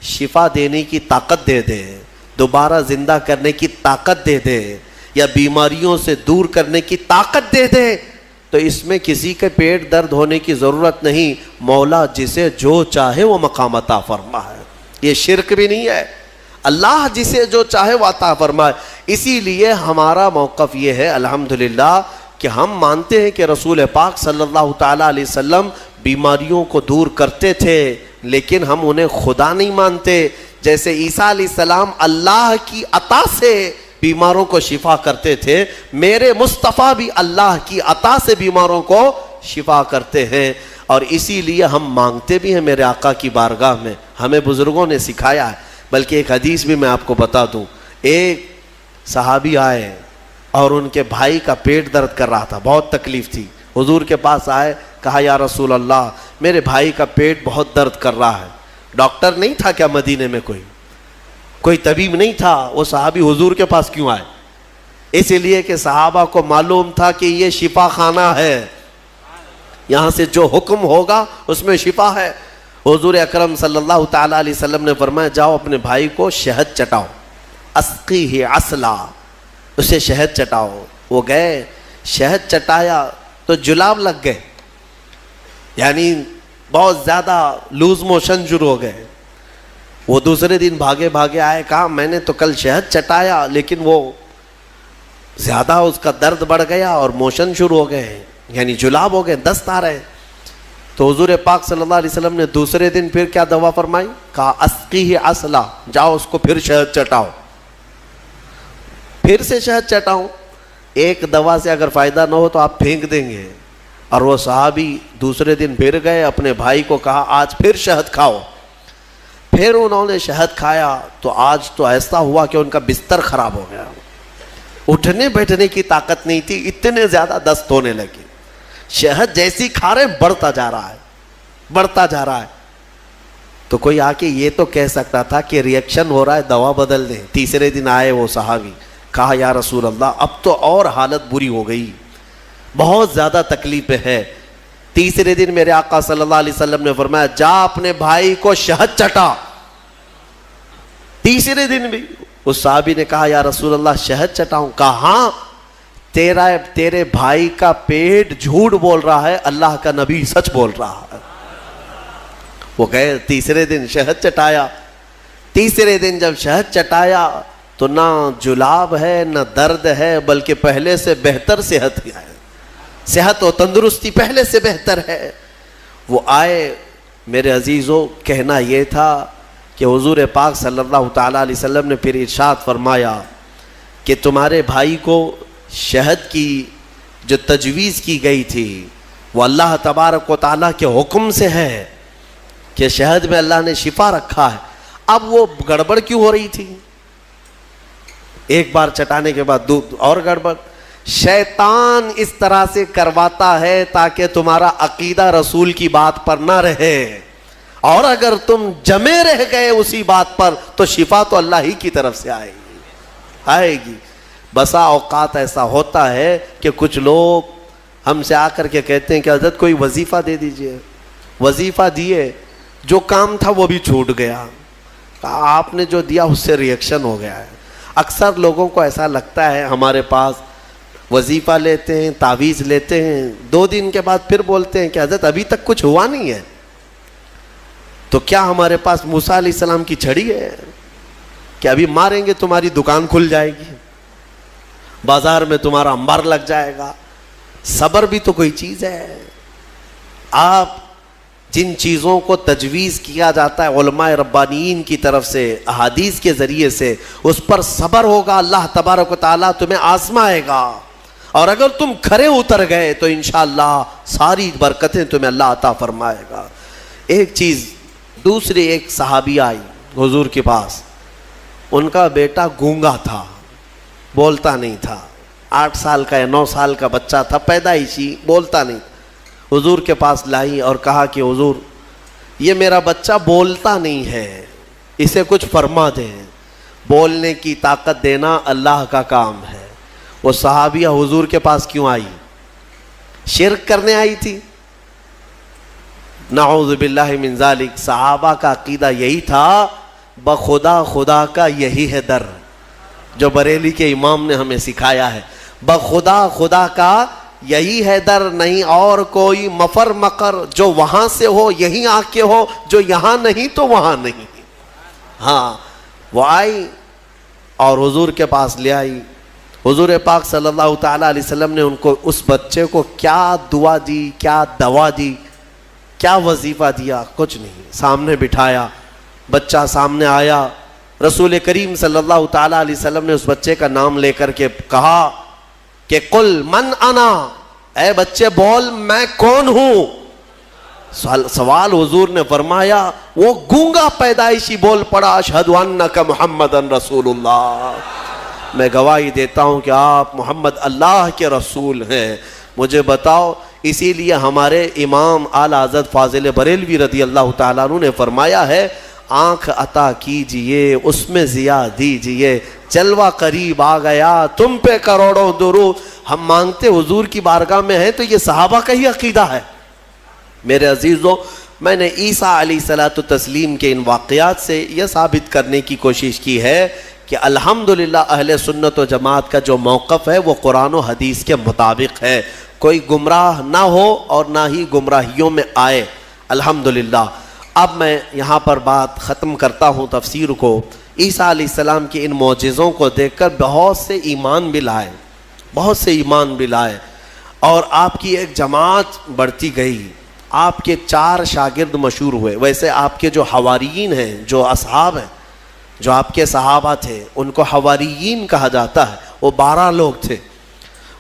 شفا دینے کی طاقت دے دے، دوبارہ زندہ کرنے کی طاقت دے دے، یا بیماریوں سے دور کرنے کی طاقت دے دے، تو اس میں کسی کے پیٹ درد ہونے کی ضرورت نہیں. مولا جسے جو چاہے وہ مقام عطا فرما ہے. یہ شرک بھی نہیں ہے. اللہ جسے جو چاہے وہ عطا فرمائے. اسی لیے ہمارا موقف یہ ہے الحمدللہ کہ ہم مانتے ہیں کہ رسول پاک صلی اللہ تعالیٰ علیہ وسلم بیماریوں کو دور کرتے تھے، لیکن ہم انہیں خدا نہیں مانتے. جیسے عیسیٰ علیہ السلام اللہ کی عطا سے بیماروں کو شفا کرتے تھے، میرے مصطفیٰ بھی اللہ کی عطا سے بیماروں کو شفا کرتے ہیں. اور اسی لیے ہم مانگتے بھی ہیں میرے آقا کی بارگاہ میں. ہمیں بزرگوں نے سکھایا ہے. بلکہ ایک حدیث بھی میں آپ کو بتا دوں. ایک صحابی آئے اور ان کے بھائی کا پیٹ درد کر رہا تھا، بہت تکلیف تھی. حضور کے پاس آئے، کہا یا رسول اللہ میرے بھائی کا پیٹ بہت درد کر رہا ہے. ڈاکٹر نہیں تھا کیا مدینے میں؟ کوئی طبیب نہیں تھا. وہ صحابی حضور کے پاس کیوں آئے؟ اس لیے کہ صحابہ کو معلوم تھا کہ یہ شفا خانہ ہے، یہاں سے جو حکم ہوگا اس میں شفا ہے. حضور اکرم صلی اللہ تعالیٰ علیہ وسلم نے فرمایا جاؤ اپنے بھائی کو شہد چٹاؤ. اسقیہ عسلا، اسے شہد چٹاؤ. وہ گئے، شہد چٹایا تو جلاب لگ گئے، یعنی بہت زیادہ لوز موشن شروع ہو گئے. وہ دوسرے دن بھاگے بھاگے آئے، کہا میں نے تو کل شہد چٹایا لیکن وہ زیادہ اس کا درد بڑھ گیا اور موشن شروع ہو گئے، یعنی جلاب ہو گئے، دست آ رہے. تو حضور پاک صلی اللہ علیہ وسلم نے دوسرے دن پھر کیا دوا فرمائی؟ کہا اسقیہ عسلا، جاؤ اس کو پھر شہد چٹاؤ. پھر سے شہد چٹاؤ. ایک دوا سے اگر فائدہ نہ ہو تو آپ پھینک دیں گے. اور وہ صحابی دوسرے دن پھر گئے، اپنے بھائی کو کہا آج پھر شہد کھاؤ. پھر انہوں نے شہد کھایا تو آج تو ایسا ہوا کہ ان کا بستر خراب ہو گیا، اٹھنے بیٹھنے کی طاقت نہیں تھی، اتنے زیادہ دست ہونے لگے. شہد جیسی کھا رہے بڑھتا جا رہا ہے، بڑھتا جا رہا ہے. تو کوئی آ کے یہ تو کہہ سکتا تھا کہ ریئیکشن ہو رہا ہے، دوا بدل دیں. تیسرے دن آئے وہ صحابی، کہا یا رسول اللہ اب تو اور حالت بری ہو گئی، بہت زیادہ تکلیف ہے. تیسرے دن میرے آقا صلی اللہ علیہ وسلم نے فرمایا جا اپنے بھائی کو شہد چٹا. تیسرے دن بھی اس صحابی نے کہا یا رسول اللہ شہد چٹاؤں؟ کہا ہاں، تیرے بھائی کا پیٹ جھوٹ بول رہا ہے، اللہ کا نبی سچ بول رہا ہے. وہ گئے تیسرے دن شہد چٹایا. تیسرے دن جب شہد چٹایا تو نہ جلاب ہے نہ درد ہے، بلکہ پہلے سے بہتر صحت ہے، صحت و تندرستی پہلے سے بہتر ہے. وہ آئے میرے عزیزوں، کہنا یہ تھا کہ حضور پاک صلی اللہ تعالیٰ علیہ وسلم نے پھر ارشاد فرمایا کہ تمہارے بھائی کو شہد کی جو تجویز کی گئی تھی وہ اللہ تبارک و تعالیٰ کے حکم سے ہے کہ شہد میں اللہ نے شفا رکھا ہے. اب وہ گڑبڑ کیوں ہو رہی تھی؟ ایک بار چٹانے کے بعد اور گڑبڑ. شیطان اس طرح سے کرواتا ہے تاکہ تمہارا عقیدہ رسول کی بات پر نہ رہے، اور اگر تم جمے رہ گئے اسی بات پر تو شفا تو اللہ ہی کی طرف سے آئے گی. بسا اوقات ایسا ہوتا ہے کہ کچھ لوگ ہم سے آ کر کے کہتے ہیں کہ حضرت کوئی وظیفہ دے دیجئے. وظیفہ دیے، جو کام تھا وہ بھی چھوٹ گیا. آپ نے جو دیا اس سے ریئیکشن ہو گیا ہے. اکثر لوگوں کو ایسا لگتا ہے ہمارے پاس وظیفہ لیتے ہیں، تعویذ لیتے ہیں، 2 دن کے بعد پھر بولتے ہیں کہ حضرت ابھی تک کچھ ہوا نہیں ہے. تو کیا ہمارے پاس موسیٰ علیہ السلام کی چھڑی ہے کہ ابھی ماریں گے تمہاری دکان کھل جائے گی، بازار میں تمہارا انبار لگ جائے گا؟ صبر بھی تو کوئی چیز ہے. آپ جن چیزوں کو تجویز کیا جاتا ہے علماء ربانیین کی طرف سے احادیث کے ذریعے سے، اس پر صبر ہوگا، اللہ تبارک و تعالیٰ تمہیں آزمائے گا، اور اگر تم کھرے اتر گئے تو انشاءاللہ ساری برکتیں تمہیں اللہ عطا فرمائے گا. ایک چیز دوسری، ایک صحابی آئی حضور کے پاس، ان کا بیٹا گونگا تھا، بولتا نہیں تھا، 8 سال کا یا 9 سال کا بچہ تھا، پیدائشی، بولتا نہیں. حضور کے پاس لائی اور کہا کہ حضور یہ میرا بچہ بولتا نہیں ہے، اسے کچھ فرما دیں. بولنے کی طاقت دینا اللہ کا کام ہے. وہ صحابیہ حضور کے پاس کیوں آئی؟ شرک کرنے آئی تھی؟ نعوذ باللہ من ذالک. صحابہ کا عقیدہ یہی تھا، بخدا خدا کا یہی ہے در، جو بریلی کے امام نے ہمیں سکھایا ہے. بخدا خدا کا یہی ہے در، نہیں اور کوئی مفر مقر، جو وہاں سے ہو یہیں آ کے ہو، جو یہاں نہیں تو وہاں نہیں. ہاں وہ آئی اور حضور کے پاس لے آئی. حضور پاک صلی اللہ تعالیٰ علیہ وسلم نے ان کو، اس بچے کو کیا دعا دی، کیا دوا دی، کیا وظیفہ دیا؟ کچھ نہیں. سامنے بٹھایا، بچہ سامنے آیا، رسول کریم صلی اللہ تعالیٰ علیہ وسلم نے اس بچے کا نام لے کر کے کہا کہ قل من انا، اے بچے بول میں کون ہوں. سوال حضور نے فرمایا، وہ گونگا پیدائشی بول پڑا، اشہد انک محمد رسول اللہ، میں گواہی دیتا ہوں کہ آپ محمد اللہ کے رسول ہیں. مجھے بتاؤ، اسی لیے ہمارے امام اعلیٰ حضرت فاضل بریلوی رضی اللہ تعالیٰ عنہ نے فرمایا ہے، آنکھ عطا کیجئے اس میں ضیاء دیجئے، جلوہ قریب آ گیا تم پہ کروڑوں درود. ہم مانگتے حضور کی بارگاہ میں ہیں تو یہ صحابہ کا ہی عقیدہ ہے. میرے عزیزوں، میں نے عیسیٰ علیہ الصلوۃ والتسلیم کے ان واقعات سے یہ ثابت کرنے کی کوشش کی ہے کہ الحمدللہ اہل سنت و جماعت کا جو موقف ہے وہ قرآن و حدیث کے مطابق ہے، کوئی گمراہ نہ ہو اور نہ ہی گمراہیوں میں آئے، الحمدللہ۔ اب میں یہاں پر بات ختم کرتا ہوں تفسیر کو۔ عیسیٰ علیہ السلام کے ان معجزوں کو دیکھ کر بہت سے ایمان بھی لائے، بہت سے ایمان بھی لائے، اور آپ کی ایک جماعت بڑھتی گئی۔ آپ کے 4 شاگرد مشہور ہوئے۔ ویسے آپ کے جو حواریین ہیں، جو اصحاب ہیں، جو آپ کے صحابہ تھے، ان کو حواریین کہا جاتا ہے۔ وہ 12 لوگ تھے،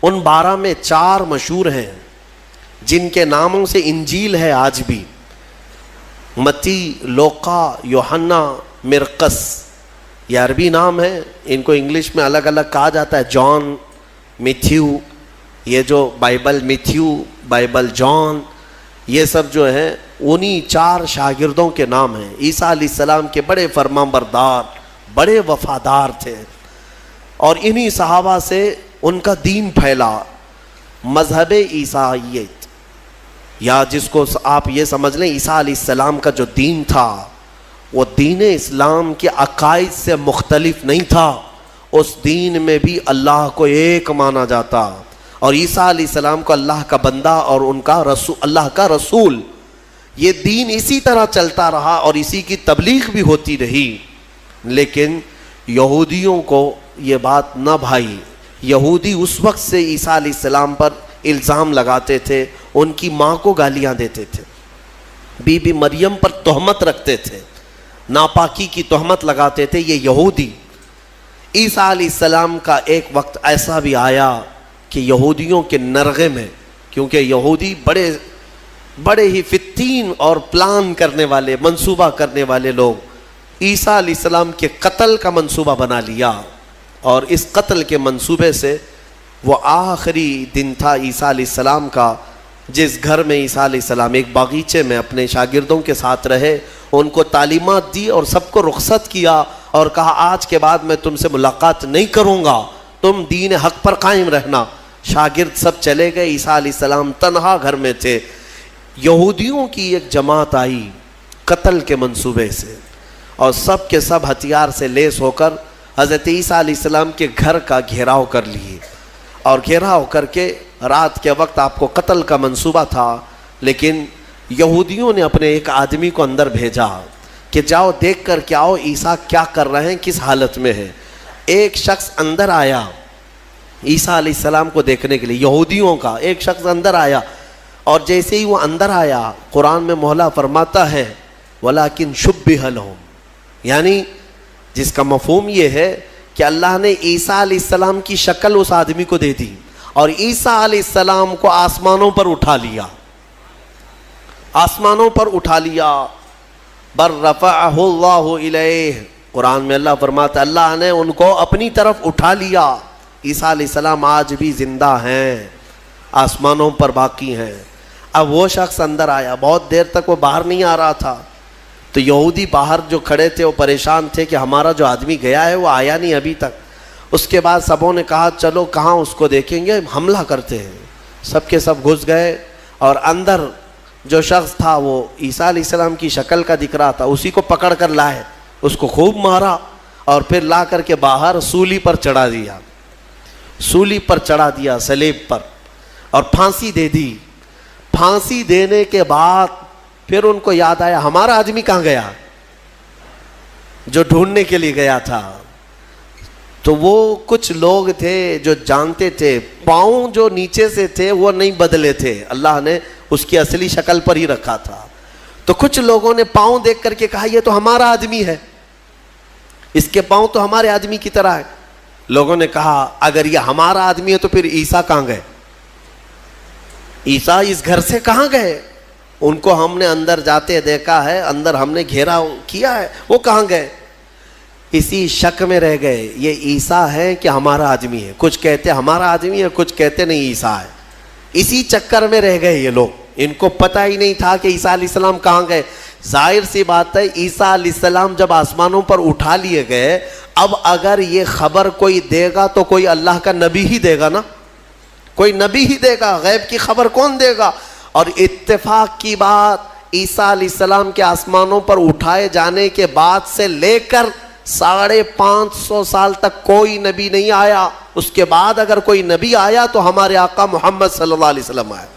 ان 12 میں 4 مشہور ہیں جن کے ناموں سے انجیل ہے آج بھی، متی، لوقا، یوحنا، مرقس۔ یہ عربی نام ہے، ان کو انگلش میں الگ الگ کہا جاتا ہے، جان، میتھیو، یہ جو بائبل میتھیو، بائبل جان، یہ سب جو ہیں انہی 4 شاگردوں کے نام ہیں۔ عیسیٰ علیہ السلام کے بڑے فرمانبردار، بڑے وفادار تھے، اور انہی صحابہ سے ان کا دین پھیلا، مذہب عیسائیت، یا جس کو آپ یہ سمجھ لیں عیسیٰ علیہ السلام کا جو دین تھا وہ دین اسلام کے عقائد سے مختلف نہیں تھا۔ اس دین میں بھی اللہ کو ایک مانا جاتا، اور عیسیٰ علیہ السلام کو اللہ کا بندہ اور ان کا رسول، اللہ کا رسول۔ یہ دین اسی طرح چلتا رہا اور اسی کی تبلیغ بھی ہوتی رہی، لیکن یہودیوں کو یہ بات نہ بھائی۔ یہودی اس وقت سے عیسیٰ علیہ السلام پر الزام لگاتے تھے، ان کی ماں کو گالیاں دیتے تھے، بی بی مریم پر تہمت رکھتے تھے، ناپاکی کی تہمت لگاتے تھے یہ یہودی۔ عیسیٰ علیہ السلام کا ایک وقت ایسا بھی آیا کہ یہودیوں کے نرغے میں، کیونکہ یہودی بڑے ہی فتین اور پلان کرنے والے، منصوبہ کرنے والے لوگ، عیسیٰ علیہ السلام کے قتل کا منصوبہ بنا لیا، اور اس قتل کے منصوبے سے وہ آخری دن تھا عیسیٰ علیہ السلام کا، جس گھر میں عیسیٰ علیہ السلام ایک باغیچے میں اپنے شاگردوں کے ساتھ رہے، ان کو تعلیمات دی اور سب کو رخصت کیا، اور کہا آج کے بعد میں تم سے ملاقات نہیں کروں گا، تم دین حق پر قائم رہنا۔ شاگرد سب چلے گئے، عیسیٰ علیہ السلام تنہا گھر میں تھے۔ یہودیوں کی ایک جماعت آئی قتل کے منصوبے سے، اور سب کے سب ہتھیار سے لیس ہو کر حضرت عیسیٰ علیہ السلام کے گھر کا گھیراؤ کر لیے، اور گھیراؤ کر کے رات کے وقت آپ کو قتل کا منصوبہ تھا، لیکن یہودیوں نے اپنے ایک آدمی کو اندر بھیجا کہ جاؤ دیکھ کر کے آؤ عیسیٰ کیا کر رہے ہیں، کس حالت میں ہے۔ ایک شخص اندر آیا عیسیٰ علیہ السلام کو دیکھنے کے لیے، یہودیوں کا ایک شخص اندر آیا، اور جیسے ہی وہ اندر آیا، قرآن میں مولا فرماتا ہے وَلَكِنْ شُبِّهَ لَهُمْ، یعنی جس کا مفہوم یہ ہے کہ اللہ نے عیسیٰ علیہ السلام کی شکل اس آدمی کو دے دی، اور عیسیٰ علیہ السلام کو آسمانوں پر اٹھا لیا، آسمانوں پر اٹھا لیا۔ بر رفعہ اللہ الیہ، قرآن میں اللہ فرماتا ہے اللہ نے ان کو اپنی طرف اٹھا لیا۔ عیسیٰ علیہ السلام آج بھی زندہ ہیں، آسمانوں پر باقی ہیں۔ اب وہ شخص اندر آیا، بہت دیر تک وہ باہر نہیں آ رہا تھا، تو یہودی باہر جو کھڑے تھے وہ پریشان تھے کہ ہمارا جو آدمی گیا ہے وہ آیا نہیں ابھی تک۔ اس کے بعد سبوں نے کہا چلو کہاں اس کو دیکھیں گے، حملہ کرتے ہیں۔ سب کے سب گھس گئے، اور اندر جو شخص تھا وہ عیسیٰ علیہ السلام کی شکل کا دکھ رہا تھا، اسی کو پکڑ کر لائے، اس کو خوب مارا، اور پھر لا کر کے باہر سولی پر چڑھا دیا، سولی پر چڑھا دیا، صلیب پر، اور پھانسی دے دی۔ پھانسی دینے کے بعد پھر ان کو یاد آیا ہمارا آدمی کہاں گیا جو ڈھونڈنے کے لیے گیا تھا۔ تو وہ کچھ لوگ تھے جو جانتے تھے، پاؤں جو نیچے سے تھے وہ نہیں بدلے تھے، اللہ نے اس کی اصلی شکل پر ہی رکھا تھا۔ تو کچھ لوگوں نے پاؤں دیکھ کر کے کہا یہ تو ہمارا آدمی ہے، اس کے پاؤں تو ہمارے آدمی کی طرح ہے۔ لوگوں نے کہا اگر یہ ہمارا آدمی ہے تو پھر عیسیٰ کہاں گئے، عیسیٰ اس گھر سے کہاں گئے؟ ان کو ہم نے اندر جاتے دیکھا ہے، اندر ہم نے گھیراؤ کیا ہے، وہ کہاں گئے؟ اسی شک میں رہ گئے یہ عیسیٰ ہے کہ ہمارا آدمی ہے۔ کچھ کہتے ہمارا آدمی ہے، کچھ کہتے نہیں عیسیٰ ہے۔ اسی چکر میں رہ گئے یہ لوگ، ان کو پتہ ہی نہیں تھا کہ عیسیٰ علیہ السلام کہاں گئے۔ ظاہر سی بات ہے عیسیٰ علیہ السلام جب آسمانوں پر اٹھا لیے گئے، اب اگر یہ خبر کوئی دے گا تو کوئی اللہ کا نبی ہی دے گا نا، کوئی نبی ہی دے گا، غیب کی خبر کون دے گا؟ اور اتفاق کی بات، عیسیٰ علیہ السلام کے آسمانوں پر اٹھائے جانے کے بعد سے لے کر 550 سال تک کوئی نبی نہیں آیا. اس کے بعد اگر کوئی نبی آیا تو ہمارے آقا محمد صلی اللہ علیہ وسلم آئے.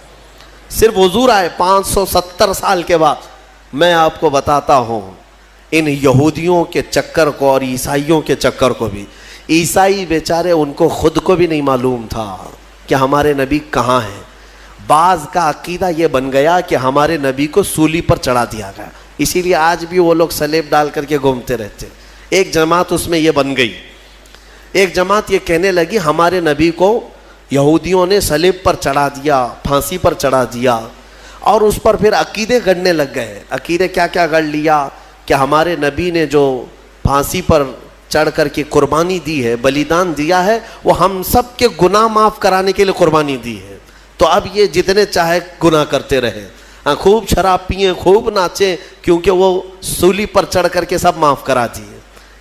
صرف حضور آئے 570 سال کے بعد. میں آپ کو بتاتا ہوں ان یہودیوں کے چکر کو اور عیسائیوں کے چکر کو بھی. عیسائی بیچارے ان کو خود کو بھی نہیں معلوم تھا کہ ہمارے نبی کہاں ہیں. بعض کا عقیدہ یہ بن گیا کہ ہمارے نبی کو سولی پر چڑھا دیا گیا, اسی لیے آج بھی وہ لوگ سلیب ڈال کر کے گھومتے رہتے. ایک جماعت اس میں یہ بن گئی, ایک جماعت یہ کہنے لگی ہمارے نبی کو یہودیوں نے سلیب پر چڑھا دیا, پھانسی پر چڑھا دیا, اور اس پر پھر عقیدے گڑنے لگ گئے. عقیدے کیا کیا گڑ لیا کہ ہمارے نبی نے جو پھانسی پر چڑھ کر کے قربانی دی ہے, بلیدان دیا ہے, وہ ہم سب کے گناہ معاف کرانے کے لیے قربانی دی ہے. تو اب یہ جتنے چاہے گناہ کرتے رہے, خوب شراب پئیں, خوب ناچیں, کیونکہ وہ سولی پر چڑھ کر کے سب معاف کرا دیے.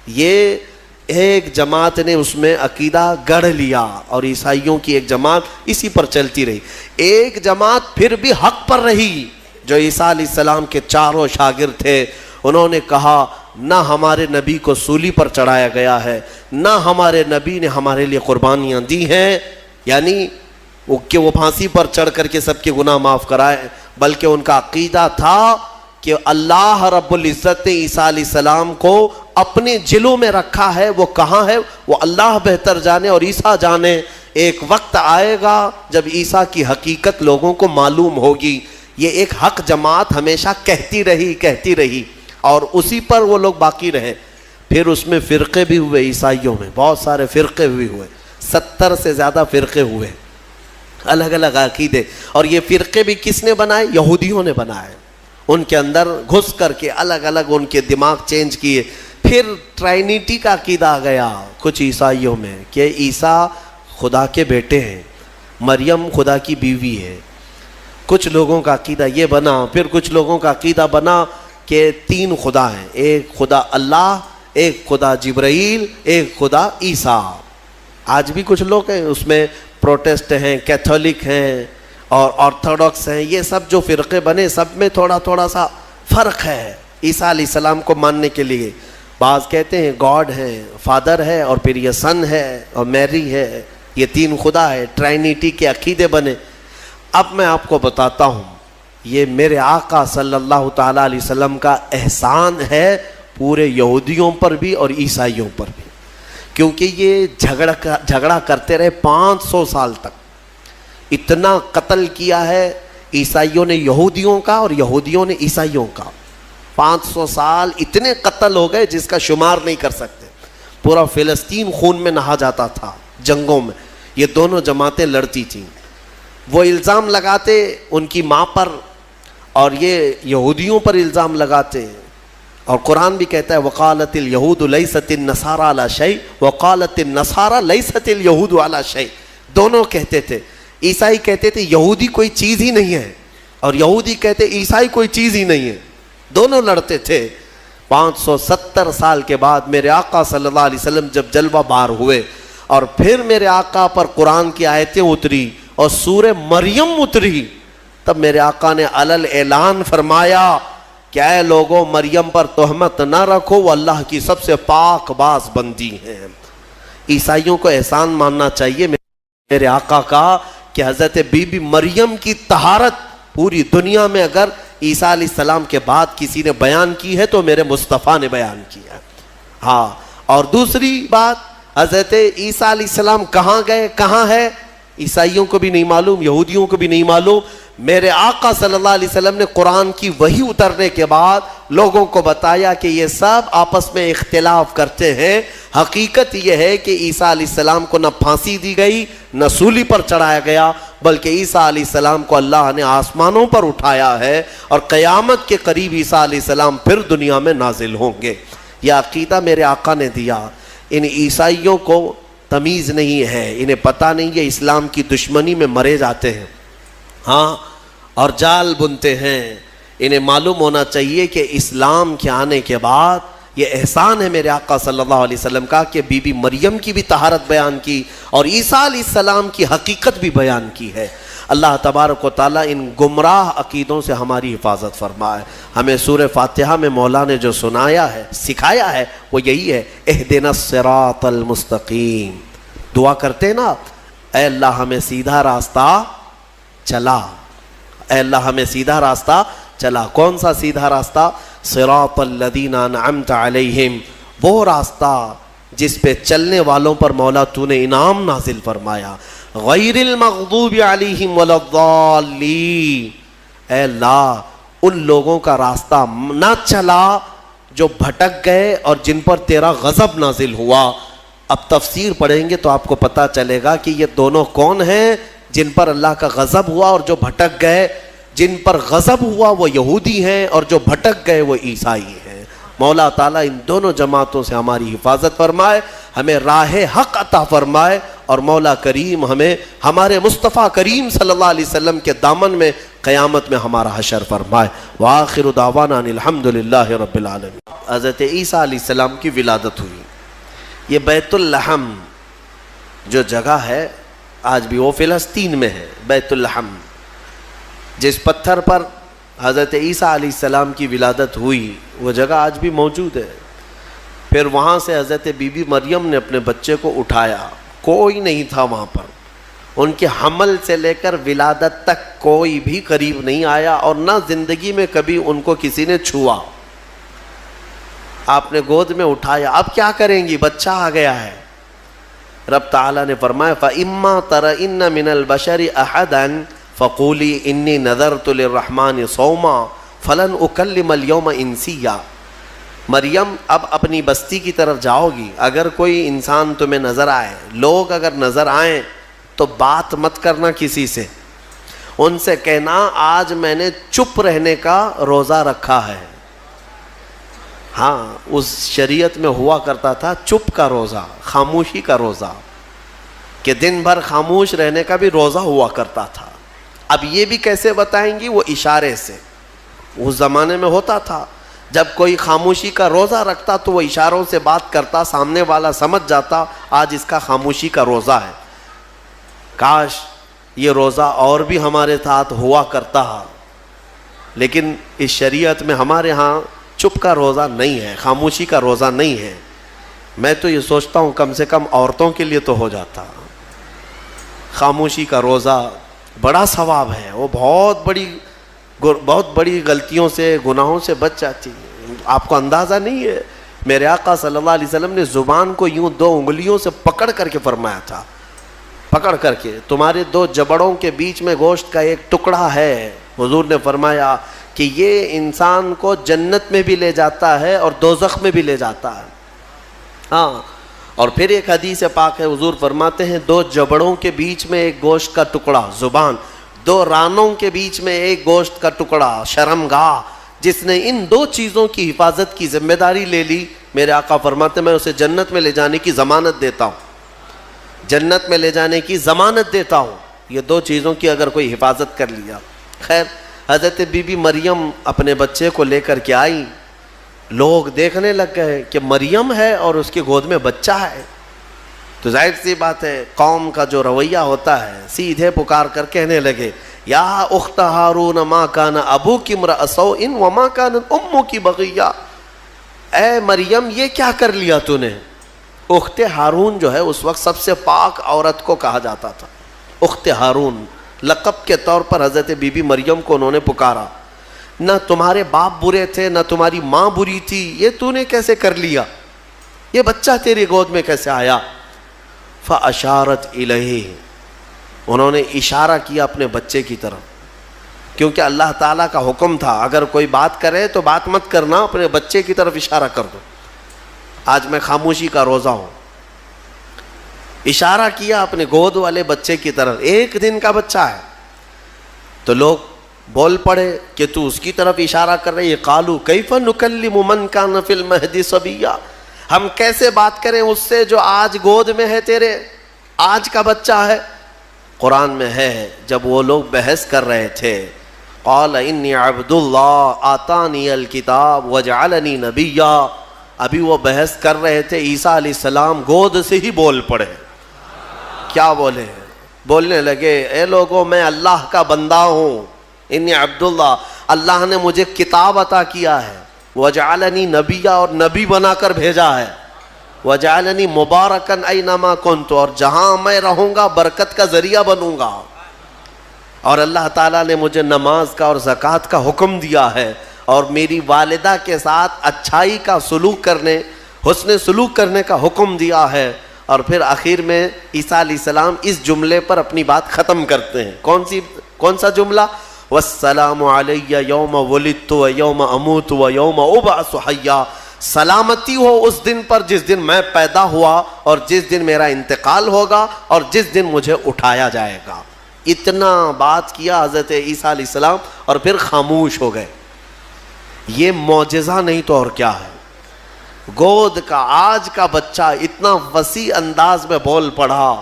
یہ ایک جماعت نے اس میں عقیدہ گڑھ لیا اور عیسائیوں کی ایک جماعت اسی پر چلتی رہی. ایک جماعت پھر بھی حق پر رہی جو عیسیٰ علیہ السلام کے چاروں شاگرد تھے. انہوں نے کہا نہ ہمارے نبی کو سولی پر چڑھایا گیا ہے, نہ ہمارے نبی نے ہمارے لیے قربانیاں دی ہیں, یعنی کہ وہ پھانسی پر چڑھ کر کے سب کے گناہ معاف کرائے, بلکہ ان کا عقیدہ تھا کہ اللہ رب العزت نے عیسیٰ علیہ السلام کو اپنے جلوں میں رکھا ہے. وہ کہاں ہے وہ اللہ بہتر جانے اور عیسیٰ جانے. ایک وقت آئے گا جب عیسیٰ کی حقیقت لوگوں کو معلوم ہوگی. یہ ایک حق جماعت ہمیشہ کہتی رہی اور اسی پر وہ لوگ باقی رہے. پھر اس میں فرقے بھی ہوئے, عیسائیوں میں بہت سارے فرقے بھی ہوئے, 70 سے زیادہ فرقے ہوئے, الگ الگ عقیدے. اور یہ فرقے بھی کس نے بنائے؟ یہودیوں نے بنائے. ان کے اندر گھس کر کے الگ الگ ان کے دماغ چینج کیے. پھر ٹرائنیٹی کا عقیدہ آ گیا کچھ عیسائیوں میں کہ عیسیٰ خدا کے بیٹے ہیں, مریم خدا کی بیوی ہے. کچھ لوگوں کا عقیدہ یہ بنا. پھر کچھ لوگوں کا عقیدہ بنا کہ 3 خدا ہیں, ایک خدا اللہ, ایک خدا جبرائیل, ایک خدا عیسیٰ. آج بھی کچھ لوگ ہیں اس میں, پروٹسٹ ہیں, کیتھولک ہیں اور آرتھوڈاکس ہیں. یہ سب جو فرقے بنے سب میں تھوڑا سا فرق ہے عیسیٰ علیہ السلام کو ماننے کے لیے. بعض کہتے ہیں گاڈ ہے, فادر ہے, اور پھر یہ سن ہے اور میری ہے, یہ 3 خدا ہے. ٹرائنیٹی کے عقیدے بنے. اب میں آپ کو بتاتا ہوں یہ میرے آقا صلی اللہ تعالیٰ علیہ وسلم کا احسان ہے پورے یہودیوں پر بھی اور عیسائیوں پر بھی, کیونکہ یہ جھگڑا کرتے رہے 500 سال تک. اتنا قتل کیا ہے عیسائیوں نے یہودیوں کا اور یہودیوں نے عیسائیوں کا. 500 سال اتنے قتل ہو گئے جس کا شمار نہیں کر سکتے. پورا فلسطین خون میں نہا جاتا تھا جنگوں میں. یہ دونوں جماعتیں لڑتی تھیں. وہ الزام لگاتے ان کی ماں پر اور یہ یہودیوں پر الزام لگاتے. اور قرآن بھی کہتا ہے وقالت اليہود لیست النصارى علی شیء وقالت النصارى لیست اليہود علی شیء. دونوں کہتے تھے. عیسائی کہتے تھے یہودی کوئی چیز ہی نہیں ہے, اور یہودی کہتے عیسائی کوئی چیز ہی نہیں ہے. دونوں لڑتے تھے. 570 سال کے بعد میرے آقا صلی اللہ علیہ وسلم جب جلوہ بار ہوئے اور پھر میرے آقا پر قرآن کی آیتیں اتری اور سورہ مریم اتری, تب میرے آقا نے علل اعلان فرمایا کہ اے لوگوں مریم پر تہمت نہ رکھو, وہ اللہ کی سب سے پاک باز بندی ہیں. عیسائیوں کو احسان ماننا چاہیے میرے آقا کا کہ حضرت بی بی مریم کی طہارت پوری دنیا میں اگر عیسیٰ علیہ السلام کے بعد کسی نے بیان کی ہے تو میرے مصطفیٰ نے بیان کیا. ہاں, اور دوسری بات حضرت عیسیٰ علیہ السلام کہاں گئے, کہاں ہے, عیسائیوں کو بھی نہیں معلوم, یہودیوں کو بھی نہیں معلوم. میرے آقا صلی اللہ علیہ وسلم نے قرآن کی وحی اترنے کے بعد لوگوں کو بتایا کہ یہ سب آپس میں اختلاف کرتے ہیں. حقیقت یہ ہے کہ عیسیٰ علیہ السلام کو نہ پھانسی دی گئی نہ سولی پر چڑھایا گیا, بلکہ عیسیٰ علیہ السلام کو اللہ نے آسمانوں پر اٹھایا ہے اور قیامت کے قریب عیسیٰ علیہ السلام پھر دنیا میں نازل ہوں گے. یہ عقیدہ میرے آقا نے دیا. ان عیسائیوں کو تمیز نہیں ہے, انہیں پتہ نہیں ہے اسلام کی دشمنی میں مرے جاتے ہیں, ہاں, اور جال بنتے ہیں. انہیں معلوم ہونا چاہیے کہ اسلام کے آنے کے بعد یہ احسان ہے میرے آقا صلی اللہ علیہ وسلم کا کہ بی بی مریم کی بھی طہارت بیان کی اور عیسیٰ علیہ السلام کی حقیقت بھی بیان کی ہے. اللہ تبارک و تعالیٰ ان گمراہ عقیدوں سے ہماری حفاظت فرمائے. ہمیں سورہ فاتحہ میں مولا نے جو سنایا ہے، سکھایا ہے، وہ یہی ہے، اہدنا الصراط المستقیم. دعا کرتے نا، اے اللہ ہمیں سیدھا راستہ چلا، اے اللہ ہمیں سیدھا راستہ چلا. کون سا سیدھا راستہ؟ صراط الذین انعمت علیہم، وہ راستہ جس پہ چلنے والوں پر مولا تو نے انعام نازل فرمایا. غیر المغضوب علیہم ولا الضالین، اے اللہ ان لوگوں کا راستہ نہ چلا جو بھٹک گئے اور جن پر تیرا غضب نازل ہوا. اب تفسیر پڑھیں گے تو آپ کو پتہ چلے گا کہ یہ دونوں کون ہیں جن پر اللہ کا غضب ہوا اور جو بھٹک گئے. جن پر غضب ہوا وہ یہودی ہیں اور جو بھٹک گئے وہ عیسائی ہیں. مولا تعالیٰ ان دونوں جماعتوں سے ہماری حفاظت فرمائے، ہمیں راہ حق عطا فرمائے، اور مولا کریم ہمیں ہمارے مصطفیٰ کریم صلی اللہ علیہ وسلم کے دامن میں قیامت میں ہمارا حشر فرمائے. وآخر دعوانا ان الحمدللہ رب العالمین. حضرت عیسیٰ علیہ السلام کی ولادت ہوئی. یہ بیت اللحم جو جگہ ہے آج بھی وہ فلسطین میں ہے. بیت اللحم جس پتھر پر حضرت عیسیٰ علیہ السلام کی ولادت ہوئی وہ جگہ آج بھی موجود ہے. پھر وہاں سے حضرت بی بی مریم نے اپنے بچے کو اٹھایا. کوئی نہیں تھا وہاں پر. ان کے حمل سے لے کر ولادت تک کوئی بھی قریب نہیں آیا، اور نہ زندگی میں کبھی ان کو کسی نے چھوا. آپ نے گود میں اٹھایا. اب کیا کریں گی؟ بچہ آ گیا ہے. رب تعالیٰ نے فرمایا فَإِمَّا تَرَئِنَّ مِنَ الْبَشَرِ أَحَدًا فَقُولِي إِنِّي نَذَرْتُ لِلرَّحْمَنِ صَوْمًا فَلَنْ أُكَلِّمَ الْيَوْمَ إِنسِيًّا. مریم اب اپنی بستی کی طرف جاؤ گی. اگر کوئی انسان تمہیں نظر آئے، لوگ اگر نظر آئیں تو بات مت کرنا کسی سے. ان سے کہنا آج میں نے چپ رہنے کا روزہ رکھا ہے. ہاں اس شریعت میں ہوا کرتا تھا چپ کا روزہ، خاموشی کا روزہ، کہ دن بھر خاموش رہنے کا بھی روزہ ہوا کرتا تھا. اب یہ بھی کیسے بتائیں گی؟ وہ اشارے سے. اس زمانے میں ہوتا تھا جب کوئی خاموشی کا روزہ رکھتا تو وہ اشاروں سے بات کرتا، سامنے والا سمجھ جاتا آج اس کا خاموشی کا روزہ ہے. کاش یہ روزہ اور بھی ہمارے ساتھ ہوا کرتا، لیکن اس شریعت میں ہمارے ہاں چپ کا روزہ نہیں ہے، خاموشی کا روزہ نہیں ہے. میں تو یہ سوچتا ہوں کم سے کم عورتوں کے لیے تو ہو جاتا. خاموشی کا روزہ بڑا ثواب ہے، وہ بہت بڑی غلطیوں سے، گناہوں سے بچ جاتی. آپ کو اندازہ نہیں ہے، میرے آقا صلی اللہ علیہ وسلم نے زبان کو یوں 2 انگلیوں سے پکڑ کر کے فرمایا تھا، پکڑ کر کے. تمہارے 2 جبڑوں کے بیچ میں گوشت کا ایک ٹکڑا ہے. حضور نے فرمایا کہ یہ انسان کو جنت میں بھی لے جاتا ہے اور دوزخ میں بھی لے جاتا ہے. ہاں، اور پھر ایک حدیث پاک ہے، حضور فرماتے ہیں 2 جبڑوں کے بیچ میں ایک گوشت کا ٹکڑا زبان، 2 رانوں کے بیچ میں ایک گوشت کا ٹکڑا شرمگاہ. جس نے ان 2 چیزوں کی حفاظت کی ذمہ داری لے لی، میرے آقا فرماتے میں اسے جنت میں لے جانے کی ضمانت دیتا ہوں. جنت میں لے جانے کی ضمانت دیتا ہوں. یہ 2 چیزوں کی اگر کوئی حفاظت کر لیا. خیر، حضرت بی بی مریم اپنے بچے کو لے کر کے آئی. لوگ دیکھنے لگ گئے کہ مریم ہے اور اس کی گود میں بچہ ہے. تو ظاہر سی بات ہے قوم کا جو رویہ ہوتا ہے، سیدھے پکار کر کہنے لگے یا اخت ہارون ما کان ابوکی امرأ سوء وما کانت امکی بغیہ. اے مریم یہ کیا کر لیا تو نے؟ اخت ہارون جو ہے اس وقت سب سے پاک عورت کو کہا جاتا تھا. اخت ہارون لقب کے طور پر حضرت بی بی مریم کو انہوں نے پکارا. نہ تمہارے باپ برے تھے نہ تمہاری ماں بری تھی، یہ تو نے کیسے کر لیا؟ یہ بچہ تیری گود میں کیسے آیا؟ فاشارت الیہ، انہوں نے اشارہ کیا اپنے بچے کی طرف، کیونکہ اللہ تعالیٰ کا حکم تھا اگر کوئی بات کرے تو بات مت کرنا، اپنے بچے کی طرف اشارہ کر دو. آج میں خاموشی کا روزہ ہوں. اشارہ کیا اپنے گود والے بچے کی طرف. 1 دن کا بچہ ہے. تو لوگ بول پڑے کہ تو اس کی طرف اشارہ کر رہے. قالوا کیف نکلم من کان فی المہد صبیا، ہم کیسے بات کریں اس سے جو آج گود میں ہے تیرے، آج کا بچہ ہے. قرآن میں ہے جب وہ لوگ بحث کر رہے تھے، قال انی عبد اللہ آتانی الکتاب وجعلنی نبیا. ابھی وہ بحث کر رہے تھے، عیسیٰ علیہ السلام گود سے ہی بول پڑے. کیا بولے؟ بولنے لگے اے لوگوں میں اللہ کا بندہ ہوں، انی عبداللہ، اللہ نے مجھے کتاب عطا کیا ہے، وجعلنی نبیا، اور نبی بنا کر بھیجا ہے، وجعلنی مبارکن اینما کنت، اور جہاں میں رہوں گا برکت کا ذریعہ بنوں گا، اور اللہ تعالیٰ نے مجھے نماز کا اور زکوٰۃ کا حکم دیا ہے، اور میری والدہ کے ساتھ اچھائی کا سلوک کرنے، حسن سلوک کرنے کا حکم دیا ہے۔ اور پھر آخر میں عیسیٰ علیہ السلام اس جملے پر اپنی بات ختم کرتے ہیں۔ کون سا جملہ؟ والسلام علی یوم ولدت و یوم اموت و یوم ابعث حیا، سلامتی ہو اس دن پر جس دن میں پیدا ہوا اور جس دن میرا انتقال ہوگا اور جس دن مجھے اٹھایا جائے گا۔ اتنا بات کیا حضرت عیسیٰ علیہ السلام اور پھر خاموش ہو گئے۔ یہ معجزہ نہیں تو اور کیا ہے؟ گود کا آج کا بچہ اتنا وسیع انداز میں بول پڑا،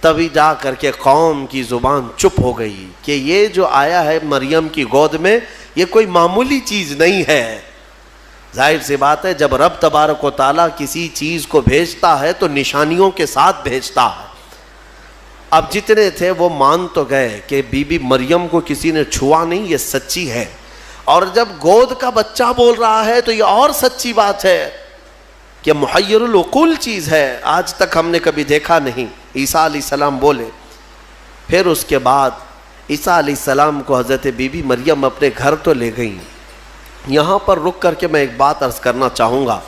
تبھی جا کر کے قوم کی زبان چپ ہو گئی کہ یہ جو آیا ہے مریم کی گود میں یہ کوئی معمولی چیز نہیں ہے۔ ظاہر سی بات ہے جب رب تبارک و تعالیٰ کسی چیز کو بھیجتا ہے تو نشانیوں کے ساتھ بھیجتا ہے۔ اب جتنے تھے وہ مان تو گئے کہ بی بی مریم کو کسی نے چھوا نہیں، یہ سچی ہے، اور جب گود کا بچہ بول رہا ہے تو یہ اور سچی بات ہے کہ محیر العقول چیز ہے، آج تک ہم نے کبھی دیکھا نہیں۔ عیسیٰ علیہ السلام بولے۔ پھر اس کے بعد عیسیٰ علیہ السلام کو حضرت بی بی مریم اپنے گھر تو لے گئیں۔ یہاں پر رک کر کے میں ایک بات عرض کرنا چاہوں گا۔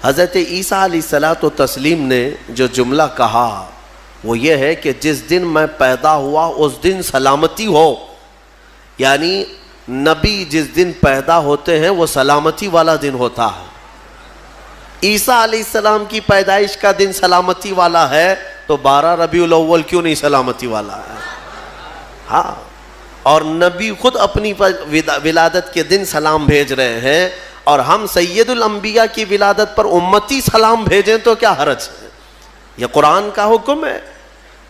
حضرت عیسیٰ علیہ الصلوۃ والتسلیم نے جو جملہ کہا وہ یہ ہے کہ جس دن میں پیدا ہوا اس دن سلامتی ہو، یعنی نبی جس دن پیدا ہوتے ہیں وہ سلامتی والا دن ہوتا ہے۔ عیسیٰ علیہ السلام کی پیدائش کا دن سلامتی والا ہے تو 12 ربیع الاول کیوں نہیں سلامتی والا ہے؟ ہاں، اور نبی خود اپنی ولادت کے دن سلام بھیج رہے ہیں، اور ہم سید الانبیاء کی ولادت پر امتی سلام بھیجیں تو کیا حرج ہے؟ یہ قرآن کا حکم ہے۔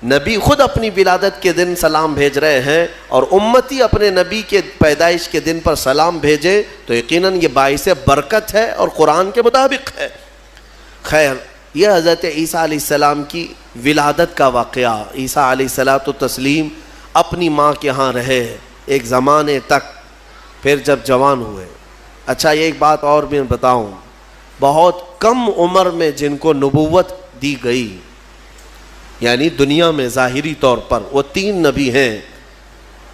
نبی خود اپنی ولادت کے دن سلام بھیج رہے ہیں اور امتی اپنے نبی کے پیدائش کے دن پر سلام بھیجے تو یقیناً یہ باعث برکت ہے اور قرآن کے مطابق ہے۔ خیر، یہ حضرت عیسیٰ علیہ السلام کی ولادت کا واقعہ۔ عیسیٰ علیہ الصلوۃ والتسلیم اپنی ماں کے ہاں رہے ایک زمانے تک، پھر جب جوان ہوئے۔ اچھا، یہ ایک بات اور بھی بتاؤں، بہت کم عمر میں جن کو نبوت دی گئی، یعنی دنیا میں ظاہری طور پر، وہ 3 نبی ہیں۔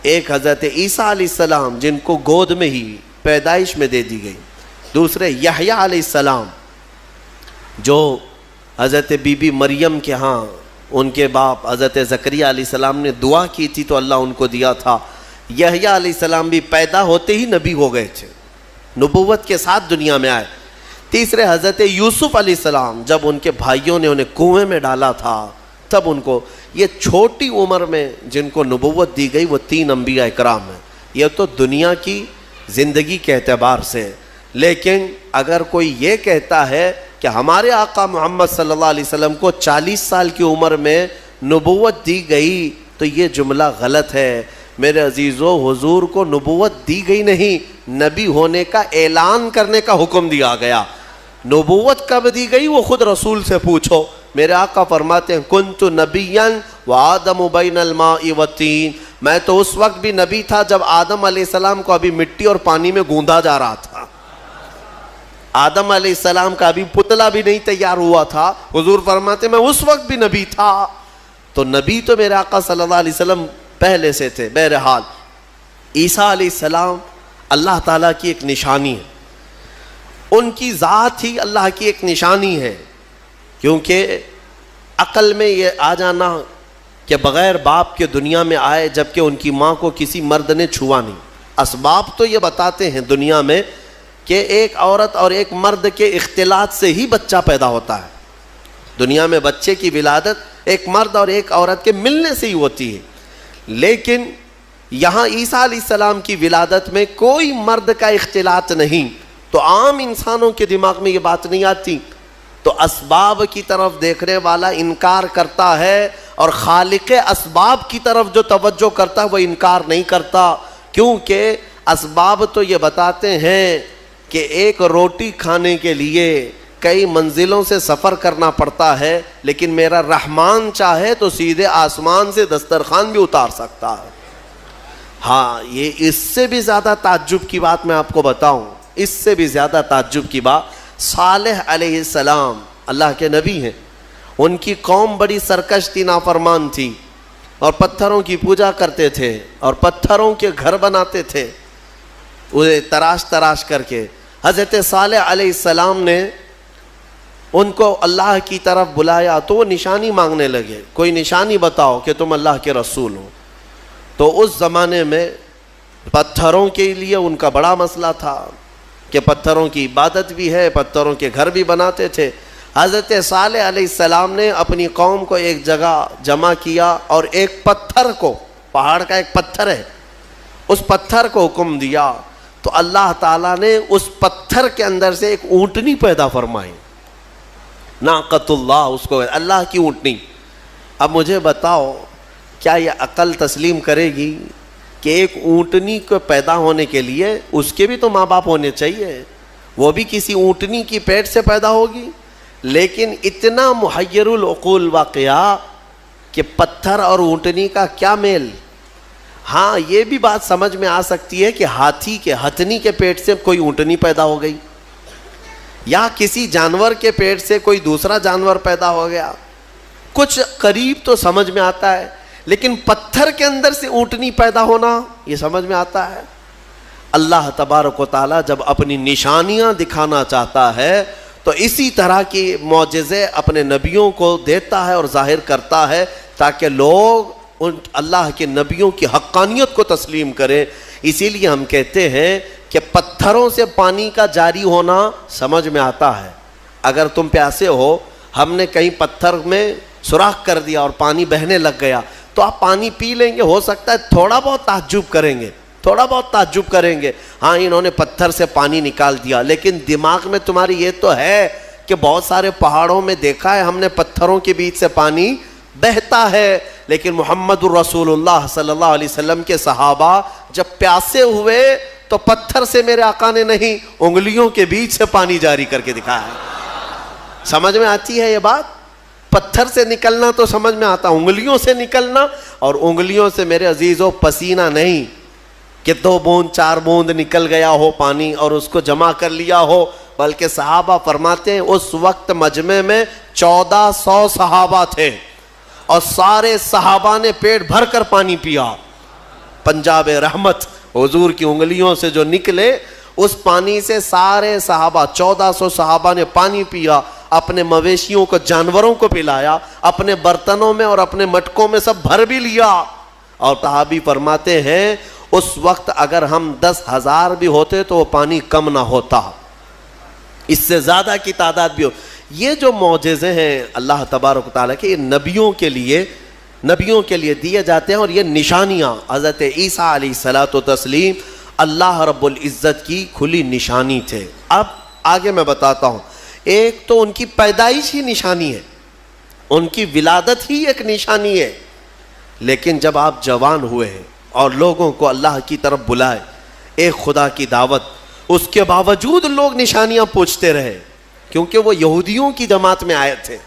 ایک حضرت عیسیٰ علیہ السلام جن کو گود میں ہی پیدائش میں دے دی گئی، دوسرے یحییٰ علیہ السلام جو حضرت بی بی مریم کے ہاں ان کے باپ حضرت زکریا علیہ السلام نے دعا کی تھی تو اللہ ان کو دیا تھا۔ یحییٰ علیہ السلام بھی پیدا ہوتے ہی نبی ہو گئے تھے، نبوت کے ساتھ دنیا میں آئے۔ تیسرے حضرت یوسف علیہ السلام، جب ان کے بھائیوں نے انہیں کنویں میں ڈالا تھا تب ان کو، یہ چھوٹی عمر میں جن کو نبوت دی گئی وہ 3 انبیاء اکرام ہیں۔ یہ تو دنیا کی زندگی کے اعتبار سے، لیکن اگر کوئی یہ کہتا ہے کہ ہمارے آقا محمد صلی اللہ علیہ وسلم کو 40 سال کی عمر میں نبوت دی گئی تو یہ جملہ غلط ہے۔ میرے عزیزو، حضور کو نبوت دی گئی نہیں، نبی ہونے کا اعلان کرنے کا حکم دیا گیا۔ نبوت کب دی گئی وہ خود رسول سے پوچھو۔ میرے آقا فرماتے ہیں کنت نبیا وآدم بین الماء والطین، میں تو اس وقت بھی نبی تھا جب آدم علیہ السلام کو ابھی مٹی اور پانی میں گوندا جا رہا تھا۔ آدم علیہ السلام کا ابھی پتلا بھی نہیں تیار ہوا تھا، حضور فرماتے میں اس وقت بھی نبی تھا۔ تو نبی تو میرے آقا صلی اللہ علیہ وسلم پہلے سے تھے۔ بہرحال عیسیٰ علیہ السلام اللہ تعالیٰ کی ایک نشانی ہے، ان کی ذات ہی اللہ کی ایک نشانی ہے، کیونکہ عقل میں یہ آ جانا کہ بغیر باپ کے دنیا میں آئے جبکہ ان کی ماں کو کسی مرد نے چھوا نہیں۔ اسباب تو یہ بتاتے ہیں دنیا میں کہ ایک عورت اور ایک مرد کے اختلاط سے ہی بچہ پیدا ہوتا ہے۔ دنیا میں بچے کی ولادت ایک مرد اور ایک عورت کے ملنے سے ہی ہوتی ہے، لیکن یہاں عیسیٰ علیہ السلام کی ولادت میں کوئی مرد کا اختلاط نہیں، تو عام انسانوں کے دماغ میں یہ بات نہیں آتی، تو اسباب کی طرف دیکھنے والا انکار کرتا ہے اور خالق اسباب کی طرف جو توجہ کرتا ہے وہ انکار نہیں کرتا، کیونکہ اسباب تو یہ بتاتے ہیں کہ ایک روٹی کھانے کے لیے کئی منزلوں سے سفر کرنا پڑتا ہے، لیکن میرا رحمان چاہے تو سیدھے آسمان سے دسترخوان بھی اتار سکتا ہے۔ ہاں، یہ اس سے بھی زیادہ تعجب کی بات میں آپ کو بتاؤں، اس سے بھی زیادہ تعجب کی بات، صالح علیہ السلام اللہ کے نبی ہیں، ان کی قوم بڑی سرکش تھی، نافرمان تھی، اور پتھروں کی پوجا کرتے تھے اور پتھروں کے گھر بناتے تھے انہیں تراش تراش کر کے۔ حضرت صالح علیہ السلام نے ان کو اللہ کی طرف بلایا تو وہ نشانی مانگنے لگے، کوئی نشانی بتاؤ کہ تم اللہ کے رسول ہو۔ تو اس زمانے میں پتھروں کے لیے ان کا بڑا مسئلہ تھا کہ پتھروں کی عبادت بھی ہے، پتھروں کے گھر بھی بناتے تھے۔ حضرت صالح علیہ السلام نے اپنی قوم کو ایک جگہ جمع کیا اور ایک پتھر کو، پہاڑ کا ایک پتھر ہے، اس پتھر کو حکم دیا، تو اللہ تعالیٰ نے اس پتھر کے اندر سے ایک اونٹنی پیدا فرمائی، ناقۃ اللہ، اس کو اللہ کی اونٹنی۔ اب مجھے بتاؤ، کیا یہ عقل تسلیم کرے گی کہ ایک اونٹنی کو پیدا ہونے کے لیے اس کے بھی تو ماں باپ ہونے چاہیے، وہ بھی کسی اونٹنی کی پیٹ سے پیدا ہوگی؟ لیکن اتنا محیر العقول واقعہ کہ پتھر اور اونٹنی کا کیا میل۔ ہاں، یہ بھی بات سمجھ میں آ سکتی ہے کہ ہاتھی کے ہتھنی کے پیٹ سے کوئی اونٹنی پیدا ہو گئی، یا کسی جانور کے پیٹ سے کوئی دوسرا جانور پیدا ہو گیا، کچھ قریب تو سمجھ میں آتا ہے، لیکن پتھر کے اندر سے اونٹنی پیدا ہونا یہ سمجھ میں آتا ہے؟ اللہ تبارک و تعالیٰ جب اپنی نشانیاں دکھانا چاہتا ہے تو اسی طرح کی معجزے اپنے نبیوں کو دیتا ہے اور ظاہر کرتا ہے، تاکہ لوگ ان اللہ کے نبیوں کی حقانیت کو تسلیم کریں۔ اسی لیے ہم کہتے ہیں کہ پتھروں سے پانی کا جاری ہونا سمجھ میں آتا ہے۔ اگر تم پیاسے ہو، ہم نے کہیں پتھر میں سوراخ کر دیا اور پانی بہنے لگ گیا تو آپ پانی پی لیں گے، ہو سکتا ہے تھوڑا بہت تعجب کریں گے، تھوڑا بہت تعجب کریں گے، ہاں انہوں نے پتھر سے پانی نکال دیا، لیکن دماغ میں تمہاری یہ تو ہے کہ بہت سارے پہاڑوں میں دیکھا ہے ہم نے پتھروں کے بیچ سے پانی بہتا ہے۔ لیکن محمد الرسول اللہ صلی اللہ علیہ وسلم کے صحابہ جب پیاسے ہوئے تو پتھر سے میرے آقا نے نہیں، انگلیوں کے بیچ سے پانی جاری کر کے دکھایا ہے۔ سمجھ میں آتی ہے یہ بات؟ پتھر سے نکلنا تو سمجھ میں آتا، انگلیوں سے نکلنا، اور انگلیوں سے میرے عزیزو پسینہ نہیں کہ 2 بوند 4 بوند نکل گیا ہو پانی اور اس کو جمع کر لیا ہو، بلکہ صحابہ فرماتے ہیں اس وقت مجمع میں 1400 صحابہ تھے اور سارے صحابہ نے پیٹ بھر کر پانی پیا۔ پنجاب رحمت حضور کی انگلیوں سے جو نکلے اس پانی سے سارے صحابہ 1400 صحابہ نے پانی پیا، اپنے مویشیوں کو، جانوروں کو پلایا، اپنے برتنوں میں اور اپنے مٹکوں میں سب بھر بھی لیا۔ اور صحابی فرماتے ہیں اس وقت اگر ہم 10,000 بھی ہوتے تو وہ پانی کم نہ ہوتا، اس سے زیادہ کی تعداد بھی ہو۔ یہ جو معجزے ہیں اللہ تبارک و تعالیٰ کے، یہ نبیوں کے لیے دیے جاتے ہیں، اور یہ نشانیاں حضرت عیسیٰ علیہ الصلوۃ والتسلیم اللہ رب العزت کی کھلی نشانی تھے۔ اب آگے میں بتاتا ہوں، ایک تو ان کی پیدائش ہی نشانی ہے، ان کی ولادت ہی ایک نشانی ہے، لیکن جب آپ جوان ہوئے ہیں اور لوگوں کو اللہ کی طرف بلائے، ایک خدا کی دعوت، اس کے باوجود لوگ نشانیاں پوچھتے رہے، کیونکہ وہ یہودیوں کی جماعت میں آئے تھے۔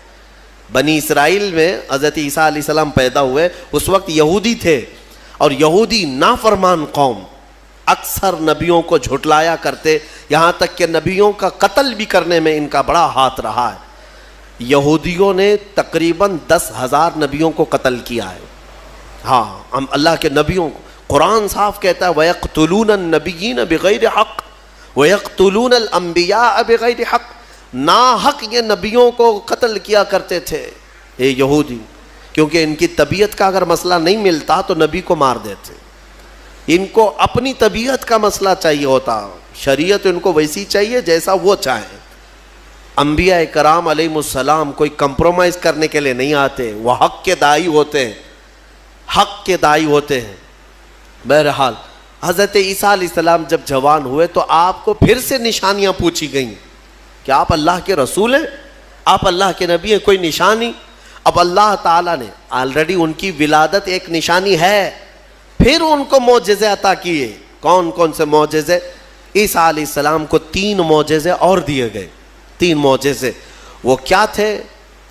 بنی اسرائیل میں حضرت عیسیٰ علیہ السلام پیدا ہوئے، اس وقت یہودی تھے، اور یہودی نافرمان قوم اکثر نبیوں کو جھٹلایا کرتے، یہاں تک کہ نبیوں کا قتل بھی کرنے میں ان کا بڑا ہاتھ رہا ہے۔ یہودیوں نے تقریباً 10,000 نبیوں کو قتل کیا ہے۔ ہاں، ہم اللہ کے نبیوں کو، قرآن صاف کہتا ہے وَيَقْتُلُونَ النَّبِيِّينَ بِغَيْرِ حَقٍّ وَيَقْتُلُونَ الْأَنْبِيَاءَ بِغَيْرِ حَقٍّ، نا حق یہ نبیوں کو قتل کیا کرتے تھے یہ یہودی، کیونکہ ان کی طبیعت کا اگر مسئلہ نہیں ملتا تو نبی کو مار دیتے، ان کو اپنی طبیعت کا مسئلہ چاہیے ہوتا، شریعت ان کو ویسی چاہیے جیسا وہ چاہیں۔ انبیاء کرام علیہ السلام کوئی کمپرومائز کرنے کے لیے نہیں آتے، وہ حق کے داعی ہوتے ہیں، حق کے داعی ہوتے ہیں۔ بہرحال حضرت عیسیٰ علیہ السلام جب جوان ہوئے تو آپ کو پھر سے نشانیاں پوچھی گئیں کہ آپ اللہ کے رسول ہیں، آپ اللہ کے نبی ہیں، کوئی نشانی؟ اب اللہ تعالیٰ نے آلریڈی ان کی ولادت ایک نشانی ہے، پھر ان کو معجزے عطا کیے۔ کون کون سے معجزے؟ عیسیٰ علیہ السلام کو 3 معجزے اور دیے گئے، 3 معجزے وہ کیا تھے؟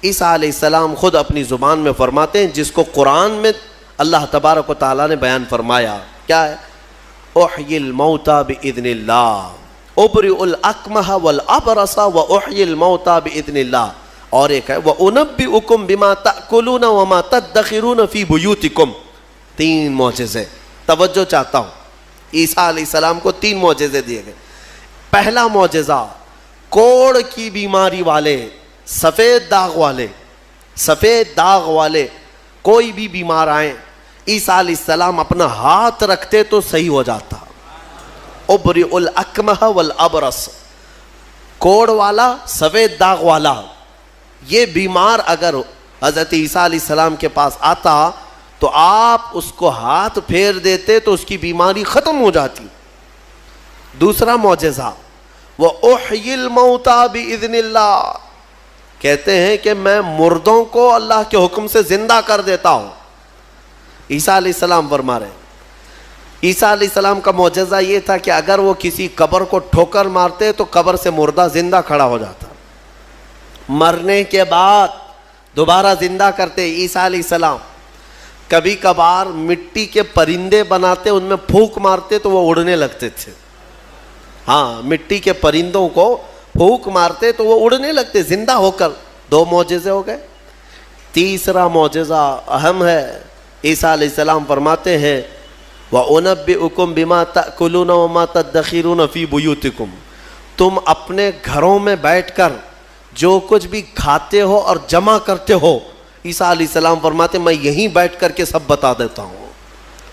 عیسیٰ علیہ السلام خود اپنی زبان میں فرماتے ہیں، جس کو قرآن میں اللہ تبارک و تعالیٰ نے بیان فرمایا، کیا ہے؟ احیی الموتى باذن اللہ، ابرئ الاکمہ والابرص واحیی الموتى باذن اللہ. اور ایک ہے وانبئکم بما تاکلون وما تدخرون فی بیوتکم. 3 معجزے. توجہ چاہتا ہوں، عیسیٰ علیہ السلام کو 3 معجزے دیے گئے. پہلا معجزہ، کوڑ کی بیماری والے، سفید داغ والے کوئی بھی بیمار آئیں، عیسیٰ علیہ السلام اپنا ہاتھ رکھتے تو صحیح ہو جاتا. ابرئ الاکمہ والابرص، کوڑ والا، سفید داغ والا، یہ بیمار اگر حضرت عیسیٰ علیہ السلام کے پاس آتا تو آپ اس کو ہاتھ پھیر دیتے تو اس کی بیماری ختم ہو جاتی. دوسرا معجزہ، وَأُحْيِي الْمَوْتَى بِإِذْنِ اللَّهِ، کہتے ہیں کہ میں مردوں کو اللہ کے حکم سے زندہ کر دیتا ہوں. عیسیٰ علیہ السلام فرما رہے ہیں. عیسیٰ علیہ السلام کا معجزہ یہ تھا کہ اگر وہ کسی قبر کو ٹھوکر مارتے تو قبر سے مردہ زندہ کھڑا ہو جاتا، مرنے کے بعد دوبارہ زندہ کرتے عیسیٰ علیہ السلام. کبھی کبھار مٹی کے پرندے بناتے، ان میں پھونک مارتے تو وہ اڑنے لگتے تھے. ہاں، مٹی کے پرندوں کو پھونک مارتے تو وہ اڑنے لگتے زندہ ہو کر. 2 معجزے ہو گئے. تیسرا معجزہ اہم ہے. عیسیٰ علیہ السلام فرماتے ہیں وَأُنَبِّئُكُمْ بِمَا تَأْكُلُونَ وَمَا تَدَّخِرُونَ فِي بُيُوتِكُمْ، تم اپنے گھروں میں بیٹھ کر جو کچھ بھی کھاتے ہو اور جمع کرتے ہو، عیسیٰ علیہ السلام فرماتے میں یہیں بیٹھ کر کے سب بتا دیتا ہوں،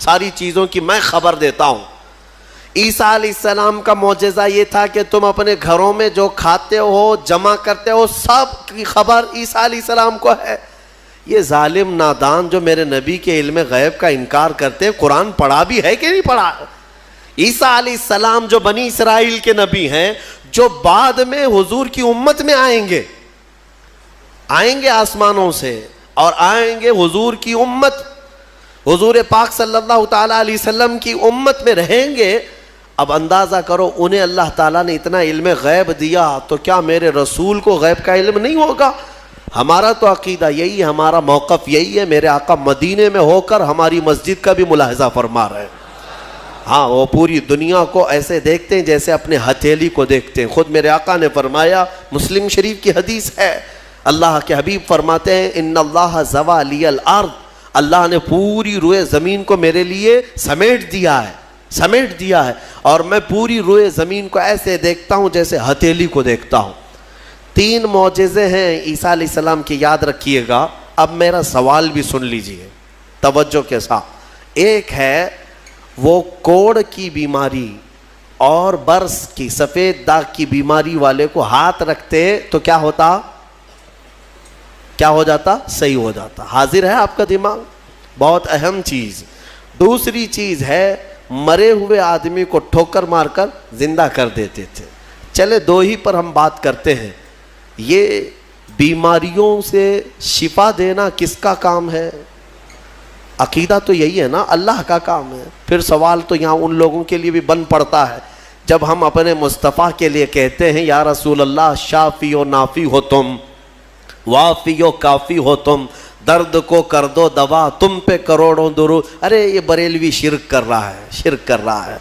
ساری چیزوں کی میں خبر دیتا ہوں. عیسیٰ علیہ السلام کا معجزہ یہ تھا کہ تم اپنے گھروں میں جو کھاتے ہو، جمع کرتے ہو، سب کی خبر عیسیٰ علیہ السلام کو ہے. یہ ظالم نادان جو میرے نبی کے علم غیب کا انکار کرتے ہیں، قرآن پڑھا بھی ہے کہ نہیں پڑھا؟ عیسیٰ علیہ السلام جو بنی اسرائیل کے نبی ہیں، جو بعد میں حضور کی امت میں آئیں گے آسمانوں سے، اور آئیں گے حضور کی امت، حضور پاک صلی اللہ تعالیٰ علیہ وسلم کی امت میں رہیں گے. اب اندازہ کرو، انہیں اللہ تعالیٰ نے اتنا علم غیب دیا تو کیا میرے رسول کو غیب کا علم نہیں ہوگا؟ ہمارا تو عقیدہ یہی ہے، ہمارا موقف یہی ہے. میرے آقا مدینے میں ہو کر ہماری مسجد کا بھی ملاحظہ فرما رہے ہیں. ہاں، وہ پوری دنیا کو ایسے دیکھتے ہیں جیسے اپنے ہتھیلی کو دیکھتے ہیں. خود میرے آقا نے فرمایا، مسلم شریف کی حدیث ہے، اللہ کے حبیب فرماتے ہیں ان اللہ زوى لی الارض، اللہ نے پوری روئے زمین کو میرے لیے سمیٹ دیا ہے، اور میں پوری روئے زمین کو ایسے دیکھتا ہوں جیسے ہتھیلی کو دیکھتا ہوں. 3 معجزے ہیں عیسیٰ علیہ السلام کی، یاد رکھیے گا. اب میرا سوال بھی سن لیجئے توجہ کے ساتھ. ایک ہے وہ کوڑ کی بیماری اور برس کی، سفید داغ کی بیماری والے کو ہاتھ رکھتے تو کیا ہو جاتا؟ صحیح ہو جاتا. حاضر ہے آپ کا دماغ؟ بہت اہم چیز. دوسری چیز ہے مرے ہوئے آدمی کو ٹھوکر مار کر زندہ کر دیتے تھے. چلے 2 ہی پر ہم بات کرتے ہیں. یہ بیماریوں سے شفا دینا کس کا کام ہے؟ عقیدہ تو یہی ہے نا، اللہ کا کام ہے. پھر سوال تو یہاں ان لوگوں کے لیے بھی بن پڑتا ہے جب ہم اپنے مصطفیٰ کے لیے کہتے ہیں یا رسول اللہ شافی و نافی ہو تم، وافی و کافی ہو تم، درد کو کر دو دوا، تم پہ کروڑوں درود. ارے یہ بریلوی شرک کر رہا ہے.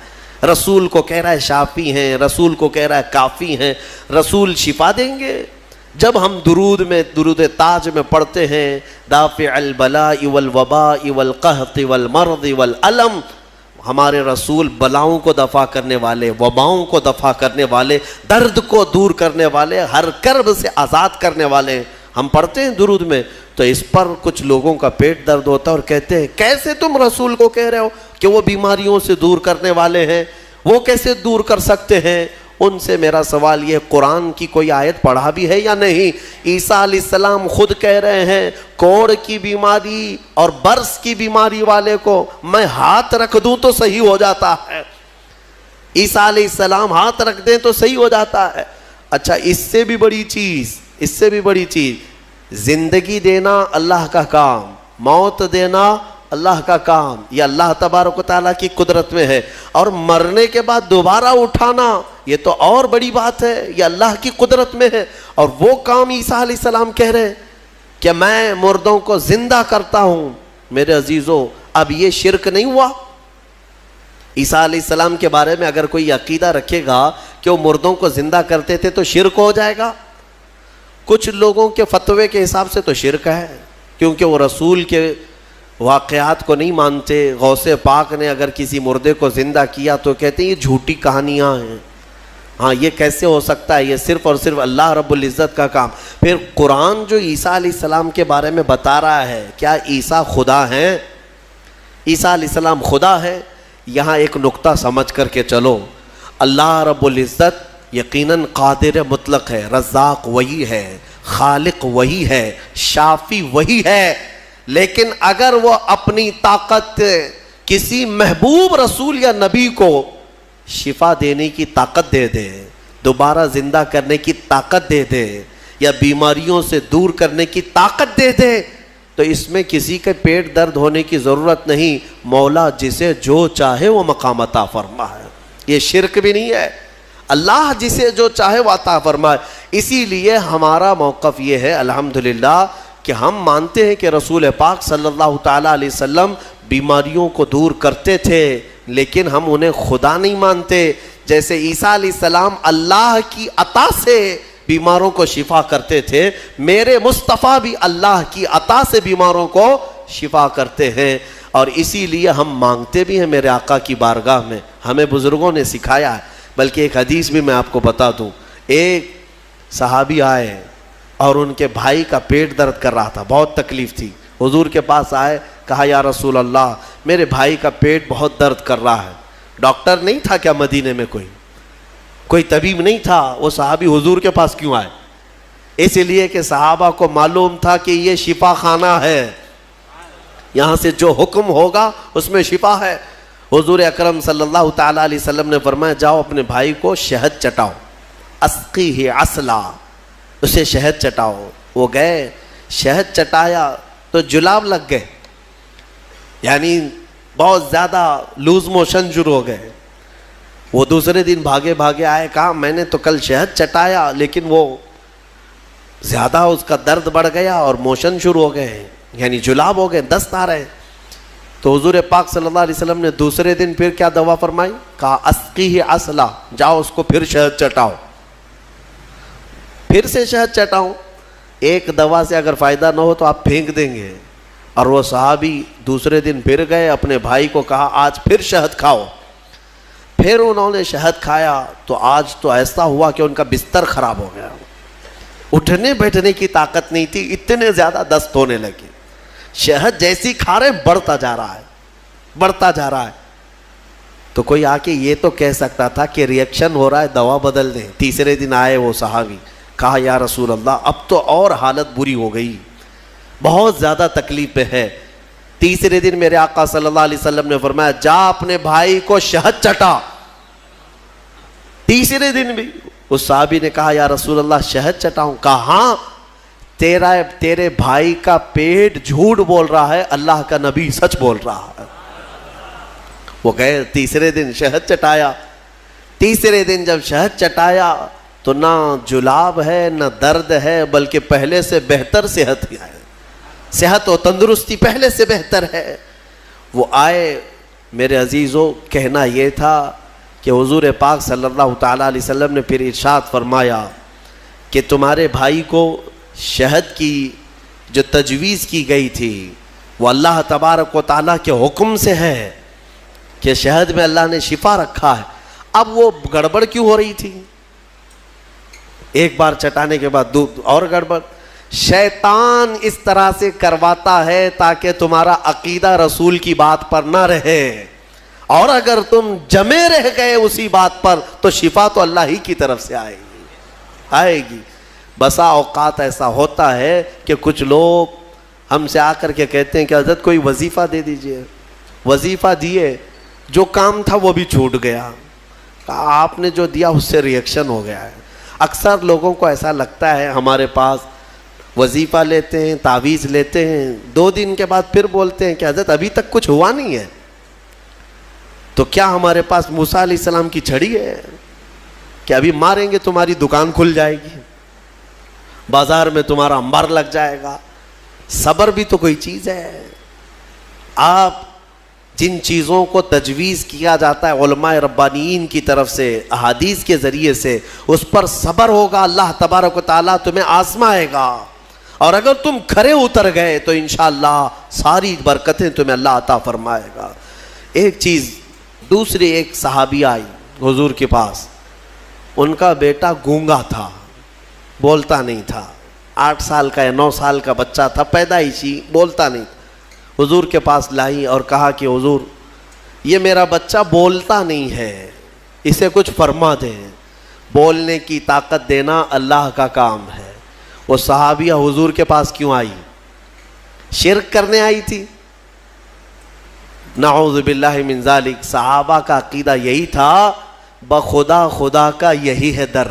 رسول کو کہہ رہا ہے شافی ہیں، رسول کو کہہ رہا ہے کافی ہیں. رسول شفا دیں گے؟ جب ہم درود تاج میں پڑھتے ہیں دافع البلاء والوباء والقحط والمرض والالم، ہمارے رسول بلاؤں کو دفع کرنے والے، وباؤں کو دفع کرنے والے، درد کو دور کرنے والے، ہر کرب سے آزاد کرنے والے. ہم پڑھتے ہیں درود میں تو اس پر کچھ لوگوں کا پیٹ درد ہوتا ہے اور کہتے ہیں کیسے تم رسول کو کہہ رہے ہو کہ وہ بیماریوں سے دور کرنے والے ہیں، وہ کیسے دور کر سکتے ہیں؟ ان سے میرا سوال یہ، قرآن کی کوئی آیت پڑھا بھی ہے یا نہیں؟ عیسیٰ علیہ السلام خود کہہ رہے ہیں کوڑ کی بیماری اور برس کی بیماری والے کو میں ہاتھ رکھ دوں تو صحیح ہو جاتا ہے. عیسیٰ علیہ السلام ہاتھ رکھ دیں تو صحیح ہو جاتا ہے. اچھا، اس سے بھی بڑی چیز زندگی دینا اللہ کا کام، موت دینا اللہ کا کام، یہ اللہ تبارک و تعالیٰ کی قدرت میں ہے. اور مرنے کے بعد دوبارہ اٹھانا یہ تو اور بڑی بات ہے، یہ اللہ کی قدرت میں ہے. اور وہ کام عیسیٰ علیہ السلام کہہ رہے ہیں کہ میں مردوں کو زندہ کرتا ہوں. میرے عزیزو، اب یہ شرک نہیں ہوا؟ عیسیٰ علیہ السلام کے بارے میں اگر کوئی عقیدہ رکھے گا کہ وہ مردوں کو زندہ کرتے تھے تو شرک ہو جائے گا. کچھ لوگوں کے فتوے کے حساب سے تو شرک ہے، کیونکہ وہ رسول کے واقعات کو نہیں مانتے. غوث پاک نے اگر کسی مردے کو زندہ کیا تو کہتے ہیں یہ جھوٹی کہانیاں ہیں. ہاں، یہ کیسے ہو سکتا ہے؟ یہ صرف اور صرف اللہ رب العزت کا کام. پھر قرآن جو عیسیٰ علیہ السلام کے بارے میں بتا رہا ہے، کیا عیسیٰ خدا ہیں؟ عیسیٰ علیہ السلام خدا ہے؟ یہاں ایک نقطہ سمجھ کر کے چلو. اللہ رب العزت یقیناً قادر مطلق ہے، رزاق وہی ہے، خالق وہی ہے، شافی وہی ہے. لیکن اگر وہ اپنی طاقت کسی محبوب رسول یا نبی کو شفا دینے کی طاقت دے دے، دوبارہ زندہ کرنے کی طاقت دے دے، یا بیماریوں سے دور کرنے کی طاقت دے دے، تو اس میں کسی کے پیٹ درد ہونے کی ضرورت نہیں. مولا جسے جو چاہے وہ مقام عطا فرمائے. یہ شرک بھی نہیں ہے. اللہ جسے جو چاہے وہ عطا فرمائے. اسی لیے ہمارا موقف یہ ہے الحمدللہ کہ ہم مانتے ہیں کہ رسول پاک صلی اللہ تعالیٰ علیہ وسلم بیماریوں کو دور کرتے تھے، لیکن ہم انہیں خدا نہیں مانتے. جیسے عیسیٰ علیہ السلام اللہ کی عطا سے بیماروں کو شفا کرتے تھے، میرے مصطفیٰ بھی اللہ کی عطا سے بیماروں کو شفا کرتے ہیں. اور اسی لیے ہم مانگتے بھی ہیں میرے آقا کی بارگاہ میں. ہمیں بزرگوں نے سکھایا ہے. بلکہ ایک حدیث بھی میں آپ کو بتا دوں. ایک صحابی آئے اور ان کے بھائی کا پیٹ درد کر رہا تھا، بہت تکلیف تھی. حضور کے پاس آئے، کہا یا رسول اللہ میرے بھائی کا پیٹ بہت درد کر رہا ہے. ڈاکٹر نہیں تھا کیا مدینے میں؟ کوئی طبیب نہیں تھا. وہ صحابی حضور کے پاس کیوں آئے؟ اس لیے کہ صحابہ کو معلوم تھا کہ یہ شفا خانہ ہے، یہاں سے جو حکم ہوگا اس میں شفا ہے. حضور اکرم صلی اللہ تعالیٰ علیہ وسلم نے فرمایا جاؤ اپنے بھائی کو شہد چٹاؤ، اسقیہ عسلا، اسے شہد چٹاؤ. وہ گئے، شہد چٹایا تو جلاب لگ گئے، یعنی بہت زیادہ لوز موشن شروع ہو گئے. وہ دوسرے دن بھاگے بھاگے آئے، کہا میں نے تو کل شہد چٹایا لیکن وہ زیادہ اس کا درد بڑھ گیا اور موشن شروع ہو گئے، یعنی جلاب ہو گئے، دست آ رہے. تو حضور پاک صلی اللہ علیہ وسلم نے دوسرے دن پھر کیا دوا فرمائی؟ کہا اسقیہ عسلا، جاؤ اس کو پھر شہد چٹاؤ. پھر سے شہد چٹاؤ. ایک دوا سے اگر فائدہ نہ ہو تو آپ پھینک دیں گے. اور وہ صحابی دوسرے دن پھر گئے، اپنے بھائی کو کہا آج پھر شہد کھاؤ. پھر انہوں نے شہد کھایا تو آج تو ایسا ہوا کہ ان کا بستر خراب ہو گیا، اٹھنے بیٹھنے کی طاقت نہیں تھی، اتنے زیادہ دست ہونے لگے. شہد جیسی کھا رہے بڑھتا جا رہا ہے، بڑھتا جا رہا ہے. تو کوئی آ کے یہ تو کہہ سکتا تھا کہ ریئیکشن ہو رہا ہے دوا بدل دیں. تیسرے دن آئے وہ صحابی، کہا یا رسول اللہ اب تو اور حالت بری ہو گئی، بہت زیادہ تکلیف پہ ہے. تیسرے دن میرے آقا صلی اللہ علیہ وسلم نے فرمایا جا اپنے بھائی کو شہد چٹا. تیسرے دن بھی اس صحابی نے کہا یا رسول اللہ شہد چٹاؤں؟ کہا ہاں، تیرے بھائی کا پیٹ جھوٹ بول رہا ہے، اللہ کا نبی سچ بول رہا ہے. وہ گئے تیسرے دن شہد چٹایا. تیسرے دن جب شہد چٹایا تو نہ جلاب ہے نہ درد ہے، بلکہ پہلے سے بہتر صحت ہے، صحت و تندرستی پہلے سے بہتر ہے. وہ آئے، میرے عزیزوں کہنا یہ تھا کہ حضور پاک صلی اللہ تعالیٰ علیہ وسلم نے پھر ارشاد فرمایا کہ تمہارے بھائی کو شہد کی جو تجویز کی گئی تھی وہ اللہ تبارک و تعالیٰ کے حکم سے ہے کہ شہد میں اللہ نے شفا رکھا ہے. اب وہ گڑبڑ کیوں ہو رہی تھی؟ ایک بار چٹانے کے بعد اور گڑبڑ. شیطان اس طرح سے کرواتا ہے تاکہ تمہارا عقیدہ رسول کی بات پر نہ رہے، اور اگر تم جمے رہ گئے اسی بات پر تو شفا تو اللہ ہی کی طرف سے آئے گی. بسا اوقات ایسا ہوتا ہے کہ کچھ لوگ ہم سے آ کر کے کہتے ہیں کہ حضرت کوئی وظیفہ دے دیجئے. وظیفہ دیے، جو کام تھا وہ بھی چھوٹ گیا. آپ نے جو دیا اس سے ریئیکشن ہو گیا ہے. اکثر لوگوں کو ایسا لگتا ہے ہمارے پاس وظیفہ لیتے ہیں، تعویذ لیتے ہیں، 2 دن کے بعد پھر بولتے ہیں کہ حضرت ابھی تک کچھ ہوا نہیں ہے. تو کیا ہمارے پاس موسیٰ علیہ السلام کی چھڑی ہے کہ ابھی ماریں گے تمہاری دکان کھل جائے گی، بازار میں تمہارا انبار لگ جائے گا؟ صبر بھی تو کوئی چیز ہے. آپ جن چیزوں کو تجویز کیا جاتا ہے علماء ربانیین کی طرف سے، احادیث کے ذریعے سے، اس پر صبر ہوگا، اللہ تبارک و تعالیٰ تمہیں آزمائے گا، اور اگر تم کھرے اتر گئے تو انشاءاللہ ساری برکتیں تمہیں اللہ عطا فرمائے گا. ایک چیز دوسری، ایک صحابی آئی حضور کے پاس، ان کا بیٹا گونگا تھا، بولتا نہیں تھا، 8 سال کا یا 9 سال کا بچہ تھا، پیدائشی، بولتا نہیں تھا. حضور کے پاس لائی اور کہا کہ حضور یہ میرا بچہ بولتا نہیں ہے، اسے کچھ فرما دیں، بولنے کی طاقت دینا اللہ کا کام ہے. وہ صحابیہ حضور کے پاس کیوں آئی؟ شرک کرنے آئی تھی؟ نعوذ باللہ من ذالک. صحابہ کا عقیدہ یہی تھا، بخدا خدا کا یہی ہے در،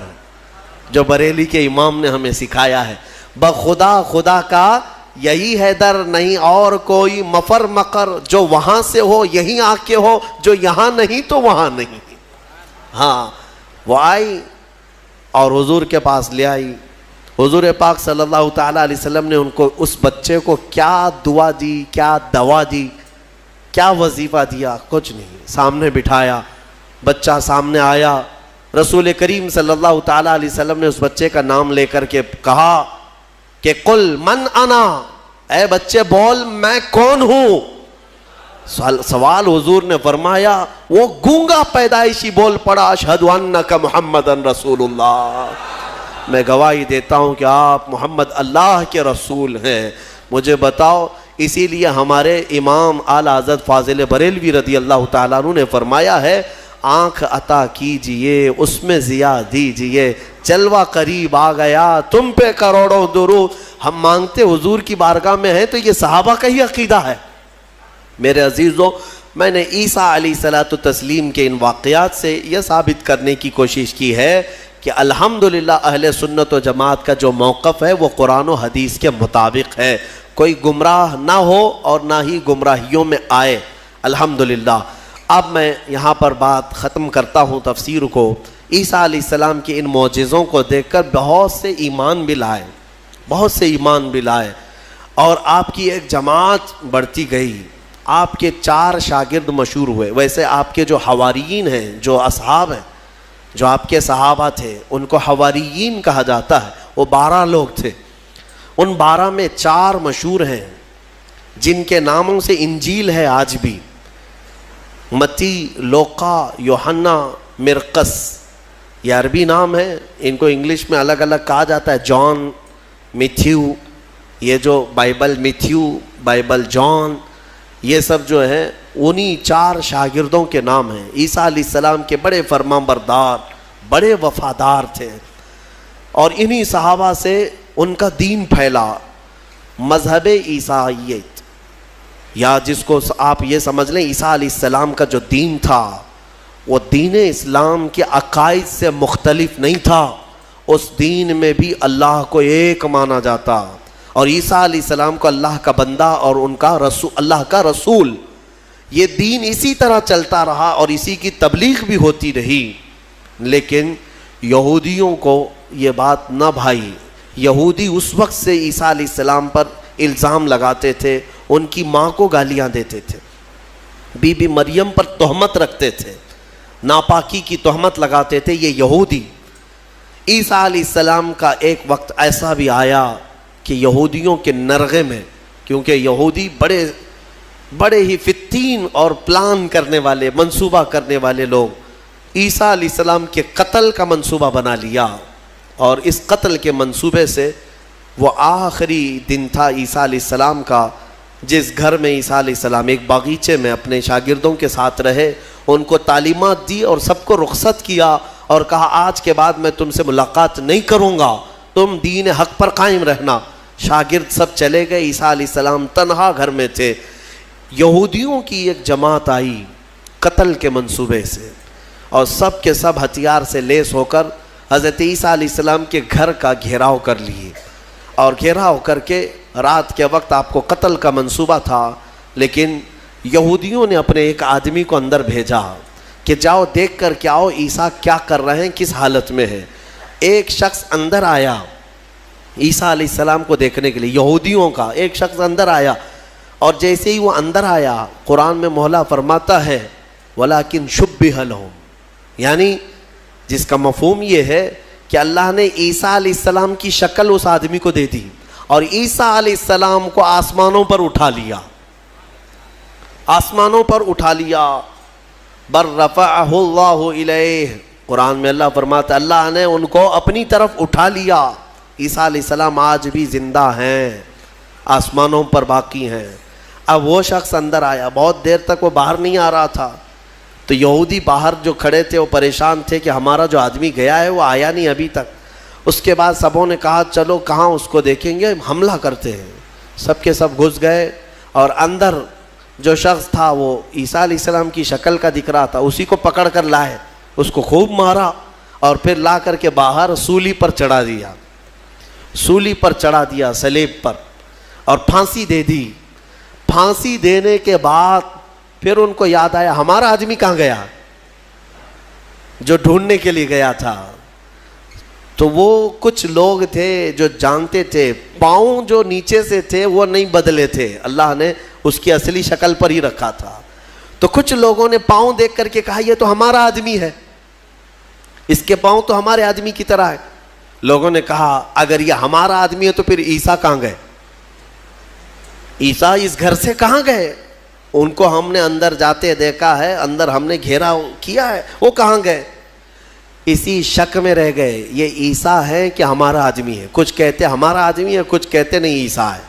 جو بریلی کے امام نے ہمیں سکھایا ہے. بخدا خدا کا یہی ہے در، نہیں اور کوئی مفر مقر، جو وہاں سے ہو یہیں آ کے ہو، جو یہاں نہیں تو وہاں نہیں. ہاں وہ آئی اور حضور کے پاس لے آئی. حضور پاک صلی اللہ تعالیٰ علیہ وسلم نے ان کو، اس بچے کو کیا دعا دی، کیا دوا دی، کیا وظیفہ دیا؟ کچھ نہیں. سامنے بٹھایا، بچہ سامنے آیا، رسول کریم صلی اللہ تعالیٰ علیہ وسلم نے اس بچے کا نام لے کر کے کہا کہ قل من انا، اے بچے بول میں کون ہوں. سوال حضور نے فرمایا، وہ گونگا پیدائشی بول پڑا، اشہد انک محمد رسول اللہ، میں گواہی دیتا ہوں کہ آپ محمد اللہ کے رسول ہیں. مجھے بتاؤ. اسی لیے ہمارے امام اعلیٰ حضرت فاضل بریلوی رضی اللہ تعالیٰ عنہ نے فرمایا ہے، آنکھ عطا کیجئے اس میں ضیا دیجئے، جلوہ قریب آ گیا تم پہ کروڑوں درود. ہم مانگتے حضور کی بارگاہ میں ہیں تو یہ صحابہ کا ہی عقیدہ ہے. میرے عزیزوں، میں نے عیسیٰ علیہ الصلوۃ والتسلیم کے ان واقعات سے یہ ثابت کرنے کی کوشش کی ہے کہ الحمدللہ اہل سنت و جماعت کا جو موقف ہے وہ قرآن و حدیث کے مطابق ہے. کوئی گمراہ نہ ہو اور نہ ہی گمراہیوں میں آئے، الحمدللہ. اب میں یہاں پر بات ختم کرتا ہوں تفسیر کو. عیسیٰ علیہ السلام کے ان معجزوں کو دیکھ کر بہت سے ایمان بھی لائے، بہت سے ایمان بھی لائے، اور آپ کی ایک جماعت بڑھتی گئی. آپ کے 4 شاگرد مشہور ہوئے. ویسے آپ کے جو حواریین ہیں، جو اصحاب ہیں، جو آپ کے صحابہ تھے، ان کو حواریین کہا جاتا ہے. وہ 12 لوگ تھے. ان 12 میں 4 مشہور ہیں جن کے ناموں سے انجیل ہے آج بھی: متی، لوقا، یوحنا، مرقس. یہ عربی نام ہے، ان کو انگلش میں الگ الگ کہا جاتا ہے، جان، میتھیو. یہ جو بائبل میتھیو، بائبل جان، یہ سب جو ہے انہی 4 شاگردوں کے نام ہیں. عیسیٰ علیہ السلام کے بڑے فرمان بردار، بڑے وفادار تھے، اور انہی صحابہ سے ان کا دین پھیلا. مذہب عیسائیت، یا جس کو آپ یہ سمجھ لیں عیسیٰ علیہ السلام کا جو دین تھا وہ دین اسلام کے عقائد سے مختلف نہیں تھا. اس دین میں بھی اللہ کو ایک مانا جاتا، اور عیسیٰ علیہ السلام کو اللہ کا بندہ اور ان کا رسول، اللہ کا رسول. یہ دین اسی طرح چلتا رہا اور اسی کی تبلیغ بھی ہوتی رہی. لیکن یہودیوں کو یہ بات نہ بھائی. یہودی اس وقت سے عیسیٰ علیہ السلام پر الزام لگاتے تھے، ان کی ماں کو گالیاں دیتے تھے، بی بی مریم پر تہمت رکھتے تھے، ناپاکی کی تہمت لگاتے تھے یہ یہودی. عیسیٰ علیہ السلام کا ایک وقت ایسا بھی آیا کہ یہودیوں کے نرغے میں، کیونکہ یہودی بڑے ہی فتین اور پلان کرنے والے، منصوبہ کرنے والے لوگ، عیسیٰ علیہ السلام کے قتل کا منصوبہ بنا لیا. اور اس قتل کے منصوبے سے وہ آخری دن تھا عیسیٰ علیہ السلام کا، جس گھر میں عیسیٰ علیہ السلام ایک باغیچے میں اپنے شاگردوں کے ساتھ رہے، ان کو تعلیمات دی اور سب کو رخصت کیا اور کہا آج کے بعد میں تم سے ملاقات نہیں کروں گا، تم دین حق پر قائم رہنا. شاگرد سب چلے گئے، عیسیٰ علیہ السلام تنہا گھر میں تھے. یہودیوں کی ایک جماعت آئی قتل کے منصوبے سے، اور سب کے سب ہتھیار سے لیس ہو کر حضرت عیسیٰ علیہ السلام کے گھر کا گھیراؤ کر لیے، اور گھیرا ہو کر کے رات کے وقت آپ کو قتل کا منصوبہ تھا، لیکن یہودیوں نے اپنے ایک آدمی کو اندر بھیجا کہ جاؤ دیکھ کر کے آؤ عیسیٰ کیا کر رہے ہیں، کس حالت میں ہے۔ ایک شخص اندر آیا عیسیٰ علیہ السلام کو دیکھنے کے لیے، یہودیوں کا ایک شخص اندر آیا، اور جیسے ہی وہ اندر آیا قرآن میں مولا فرماتا ہے وَلَكِنْ شُبِّهَ لَهُمْ، یعنی جس کا مفہوم یہ ہے کہ اللہ نے عیسیٰ علیہ السلام کی شکل اس آدمی کو دے دی اور عیسیٰ علیہ السلام کو آسمانوں پر اٹھا لیا، آسمانوں پر اٹھا لیا۔ بَلْ رَفَعَهُ اللَّهُ إِلَيْهِ، قرآن میں اللہ فرماتا ہے اللہ نے ان کو اپنی طرف اٹھا لیا۔ عیسیٰ علیہ السلام آج بھی زندہ ہیں، آسمانوں پر باقی ہیں۔ اب وہ شخص اندر آیا، بہت دیر تک وہ باہر نہیں آ رہا تھا، تو یہودی باہر جو کھڑے تھے وہ پریشان تھے کہ ہمارا جو آدمی گیا ہے وہ آیا نہیں ابھی تک۔ اس کے بعد سبوں نے کہا چلو کہاں اس کو دیکھیں گے، حملہ کرتے ہیں۔ سب کے سب گھس گئے اور اندر جو شخص تھا وہ عیسیٰ علیہ السلام کی شکل کا دکھ رہا تھا، اسی کو پکڑ کر لائے، اس کو خوب مارا اور پھر لا کر کے باہر سولی پر چڑھا دیا، سولی پر چڑھا دیا، صلیب پر، اور پھانسی دے دی۔ پھانسی دینے کے بعد پھر ان کو یاد آیا ہمارا آدمی کہاں گیا جو ڈھونڈنے کے لیے گیا تھا۔ تو وہ کچھ لوگ تھے جو جانتے تھے پاؤں جو نیچے سے تھے وہ نہیں بدلے تھے، اللہ نے اس کی اصلی شکل پر ہی رکھا تھا۔ تو کچھ لوگوں نے پاؤں دیکھ کر کے کہا یہ تو ہمارا آدمی ہے، اس کے پاؤں تو ہمارے آدمی کی طرح ہے۔ لوگوں نے کہا اگر یہ ہمارا آدمی ہے تو پھر عیسیٰ کہاں گئے، عیسیٰ اس گھر سے کہاں گئے؟ ان کو ہم نے اندر جاتے دیکھا ہے، اندر ہم نے گھیرا کیا ہے، وہ کہاں گئے؟ اسی شک میں رہ گئے یہ عیسیٰ ہے کہ ہمارا آدمی ہے۔ کچھ کہتے ہمارا آدمی ہے، کچھ کہتے نہیں عیسیٰ ہے۔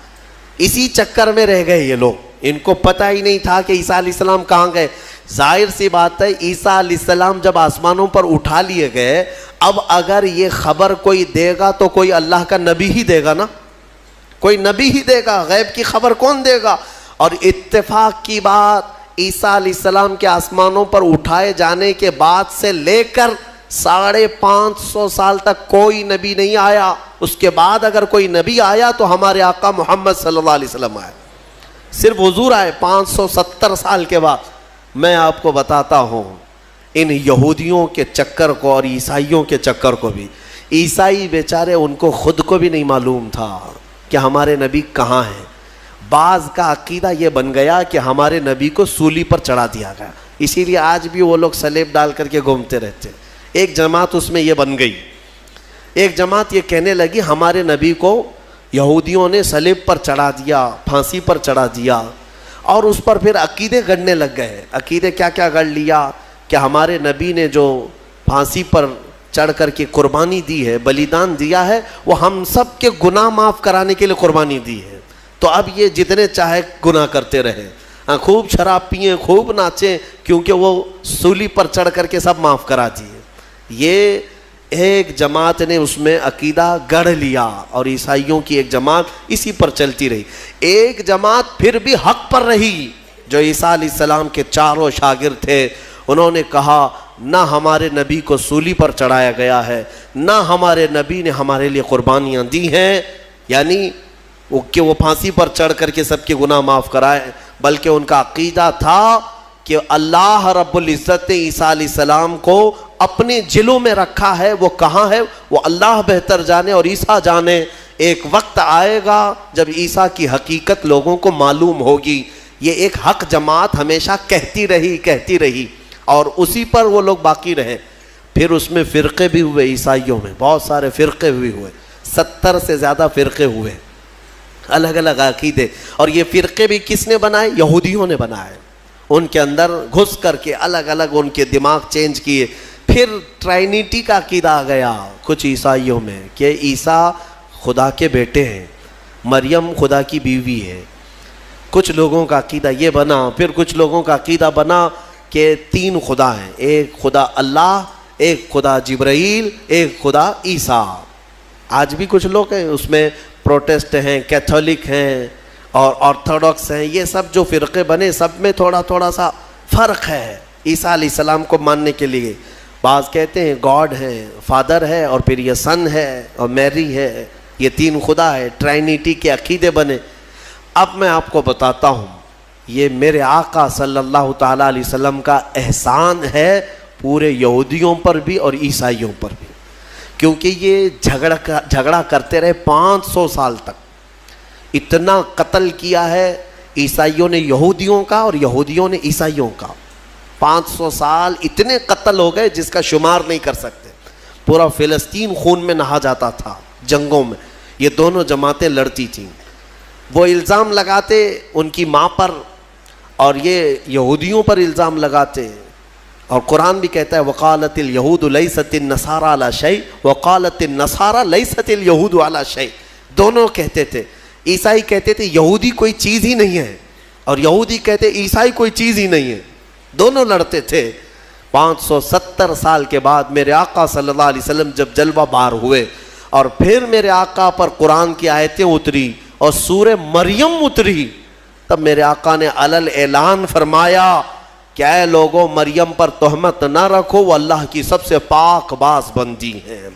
اسی چکر میں رہ گئے یہ لوگ، ان کو پتہ ہی نہیں تھا کہ عیسیٰ علیہ السلام کہاں گئے۔ ظاہر سی بات ہے عیسیٰ علیہ السلام جب آسمانوں پر اٹھا لیے گئے، اب اگر یہ خبر کوئی دے گا تو کوئی اللہ کا نبی ہی دے گا نا، کوئی نبی ہی دے گا، غیب کی خبر کون دے گا؟ اور اتفاق کی بات عیسیٰ علیہ السلام کے آسمانوں پر اٹھائے جانے کے بعد سے لے کر 550 سال تک کوئی نبی نہیں آیا۔ اس کے بعد اگر کوئی نبی آیا تو ہمارے آقا محمد صلی اللہ علیہ وسلم آئے، صرف حضور آئے 570 سال کے بعد۔ میں آپ کو بتاتا ہوں ان یہودیوں کے چکر کو اور عیسائیوں کے چکر کو بھی، عیسائی بیچارے ان کو خود کو بھی نہیں معلوم تھا کہ ہمارے نبی کہاں ہیں۔ بعض کا عقیدہ یہ بن گیا کہ ہمارے نبی کو سولی پر چڑھا دیا گیا، اسی لیے آج بھی وہ لوگ صلیب ڈال کر کے گھومتے رہتے۔ ایک جماعت اس میں یہ بن گئی، ایک جماعت یہ کہنے لگی ہمارے نبی کو یہودیوں نے صلیب پر چڑھا دیا، پھانسی پر چڑھا دیا، اور اس پر پھر عقیدے گڑنے لگ گئے۔ عقیدے کیا کیا گڑ لیا کہ ہمارے نبی نے جو پھانسی پر چڑھ کر کے قربانی دی ہے، بلیدان دیا ہے، وہ ہم سب کے گناہ معاف کرانے کے لیے قربانی دی ہے، تو اب یہ جتنے چاہے گناہ کرتے رہے، خوب شراب پئیں، خوب ناچیں، کیونکہ وہ سولی پر چڑھ کر کے سب معاف کرا دیے۔ یہ ایک جماعت نے اس میں عقیدہ گڑھ لیا اور عیسائیوں کی ایک جماعت اسی پر چلتی رہی۔ ایک جماعت پھر بھی حق پر رہی جو عیسیٰ علیہ السلام کے چاروں شاگرد تھے، انہوں نے کہا نہ ہمارے نبی کو سولی پر چڑھایا گیا ہے، نہ ہمارے نبی نے ہمارے لیے قربانیاں دی ہیں، یعنی کہ وہ پھانسی پر چڑھ کر کے سب کے گناہ معاف کرائے، بلکہ ان کا عقیدہ تھا کہ اللہ رب العزت نے عیسیٰ علیہ السلام کو اپنے جلوں میں رکھا ہے، وہ کہاں ہے وہ اللہ بہتر جانے اور عیسیٰ جانے۔ ایک وقت آئے گا جب عیسیٰ کی حقیقت لوگوں کو معلوم ہوگی۔ یہ ایک حق جماعت ہمیشہ کہتی رہی اور اسی پر وہ لوگ باقی رہے۔ پھر اس میں فرقے بھی ہوئے، عیسائیوں میں بہت سارے فرقے بھی ہوئے، 70 سے زیادہ فرقے ہوئے، الگ الگ عقیدے، اور یہ فرقے بھی کس نے بنائے؟ یہودیوں نے بنائے۔ ان کے اندر گھس کر کے الگ الگ ان کے دماغ چینج کیے۔ پھر ٹرائنیٹی کا عقیدہ آ گیا کچھ عیسائیوں میں کہ عیسیٰ خدا کے بیٹے ہیں، مریم خدا کی بیوی ہے۔ کچھ لوگوں کا عقیدہ یہ بنا، پھر کچھ لوگوں کا عقیدہ بنا کہ 3 خدا ہیں، ایک خدا اللہ، ایک خدا جبرائیل، ایک خدا عیسیٰ۔ آج بھی کچھ لوگ ہیں اس میں، پروٹسٹ ہیں، کیتھولک ہیں اور آرتھوڈاکس ہیں، یہ سب جو فرقے بنے سب میں تھوڑا تھوڑا سا فرق ہے عیسیٰ علیہ السلام کو ماننے کے لیے۔ بعض کہتے ہیں گاڈ ہے، فادر ہے، اور پھر یہ سن ہے اور میری ہے، یہ تین خدا ہے، ٹرائنیٹی کے عقیدے بنے۔ اب میں آپ کو بتاتا ہوں، یہ میرے آقا صلی اللہ تعالیٰ علیہ وسلم کا احسان ہے پورے یہودیوں پر بھی اور عیسائیوں پر بھی، کیونکہ یہ جھگڑا کرتے رہے 500 سال تک، اتنا قتل کیا ہے عیسائیوں نے یہودیوں کا اور یہودیوں نے عیسائیوں کا، 500 سال اتنے قتل ہو گئے جس کا شمار نہیں کر سکتے۔ پورا فلسطین خون میں نہا جاتا تھا جنگوں میں، یہ دونوں جماعتیں لڑتی تھیں۔ وہ الزام لگاتے ان کی ماں پر اور یہ یہودیوں پر الزام لگاتے، اور قرآن بھی کہتا ہے وقالت الیہود لیست النصارى علی شیء وقالت النصارى لیست الیہود علی شیء، دونوں کہتے تھے۔ عیسائی کہتے تھے یہودی کوئی چیز ہی نہیں ہے، اور یہودی کہتے عیسائی کوئی چیز ہی نہیں ہے، دونوں لڑتے تھے۔ 570 سال کے بعد میرے آقا صلی اللہ علیہ وسلم جب جلوہ بار ہوئے اور پھر میرے آقا پر قرآن کی آیتیں اتری اور سورہ مریم اتری، تب میرے آقا نے علل اعلان فرمایا کہ اے لوگوں مریم پر تہمت نہ رکھو، وہ اللہ کی سب سے پاک باز بندی ہیں۔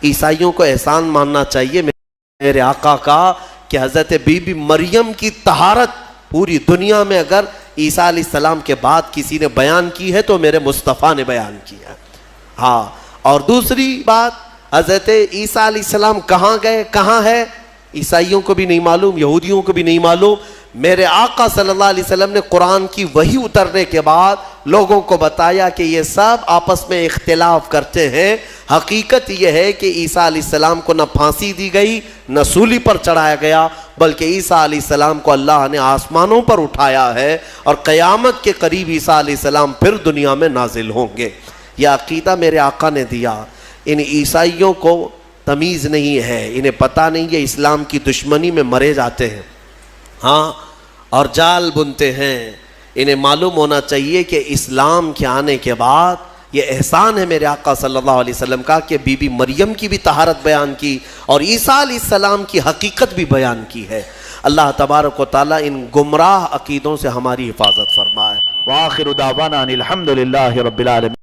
عیسائیوں کو احسان ماننا چاہیے میرے آقا کا کہ حضرت بی بی مریم کی طہارت پوری دنیا میں اگر عیسیٰ علیہ السلام کے بعد کسی نے بیان کی ہے تو میرے مصطفیٰ نے بیان کیا ہے۔ ہاں، اور دوسری بات، حضرت عیسیٰ علیہ السلام کہاں گئے، کہاں ہے، عیسائیوں کو بھی نہیں معلوم، یہودیوں کو بھی نہیں معلوم۔ میرے آقا صلی اللہ علیہ وسلم نے قرآن کی وحی اترنے کے بعد لوگوں کو بتایا کہ یہ سب آپس میں اختلاف کرتے ہیں، حقیقت یہ ہے کہ عیسیٰ علیہ السلام کو نہ پھانسی دی گئی نہ سولی پر چڑھایا گیا، بلکہ عیسیٰ علیہ السلام کو اللہ نے آسمانوں پر اٹھایا ہے، اور قیامت کے قریب عیسیٰ علیہ السلام پھر دنیا میں نازل ہوں گے۔ یہ عقیدہ میرے آقا نے دیا۔ ان عیسائیوں کو تمیز نہیں ہے، انہیں پتہ نہیں ہے، اسلام کی دشمنی میں مرے جاتے ہیں، ہاں، اور جال بنتے ہیں۔ انہیں معلوم ہونا چاہیے کہ اسلام کے آنے کے بعد یہ احسان ہے میرے آقا صلی اللہ علیہ وسلم کا کہ بی بی مریم کی بھی طہارت بیان کی اور عیسیٰ علیہ السلام کی حقیقت بھی بیان کی ہے۔ اللہ تبارک و تعالیٰ ان گمراہ عقیدوں سے ہماری حفاظت فرمائے۔ وآخر دعوانا ان الحمد للہ رب العالمین۔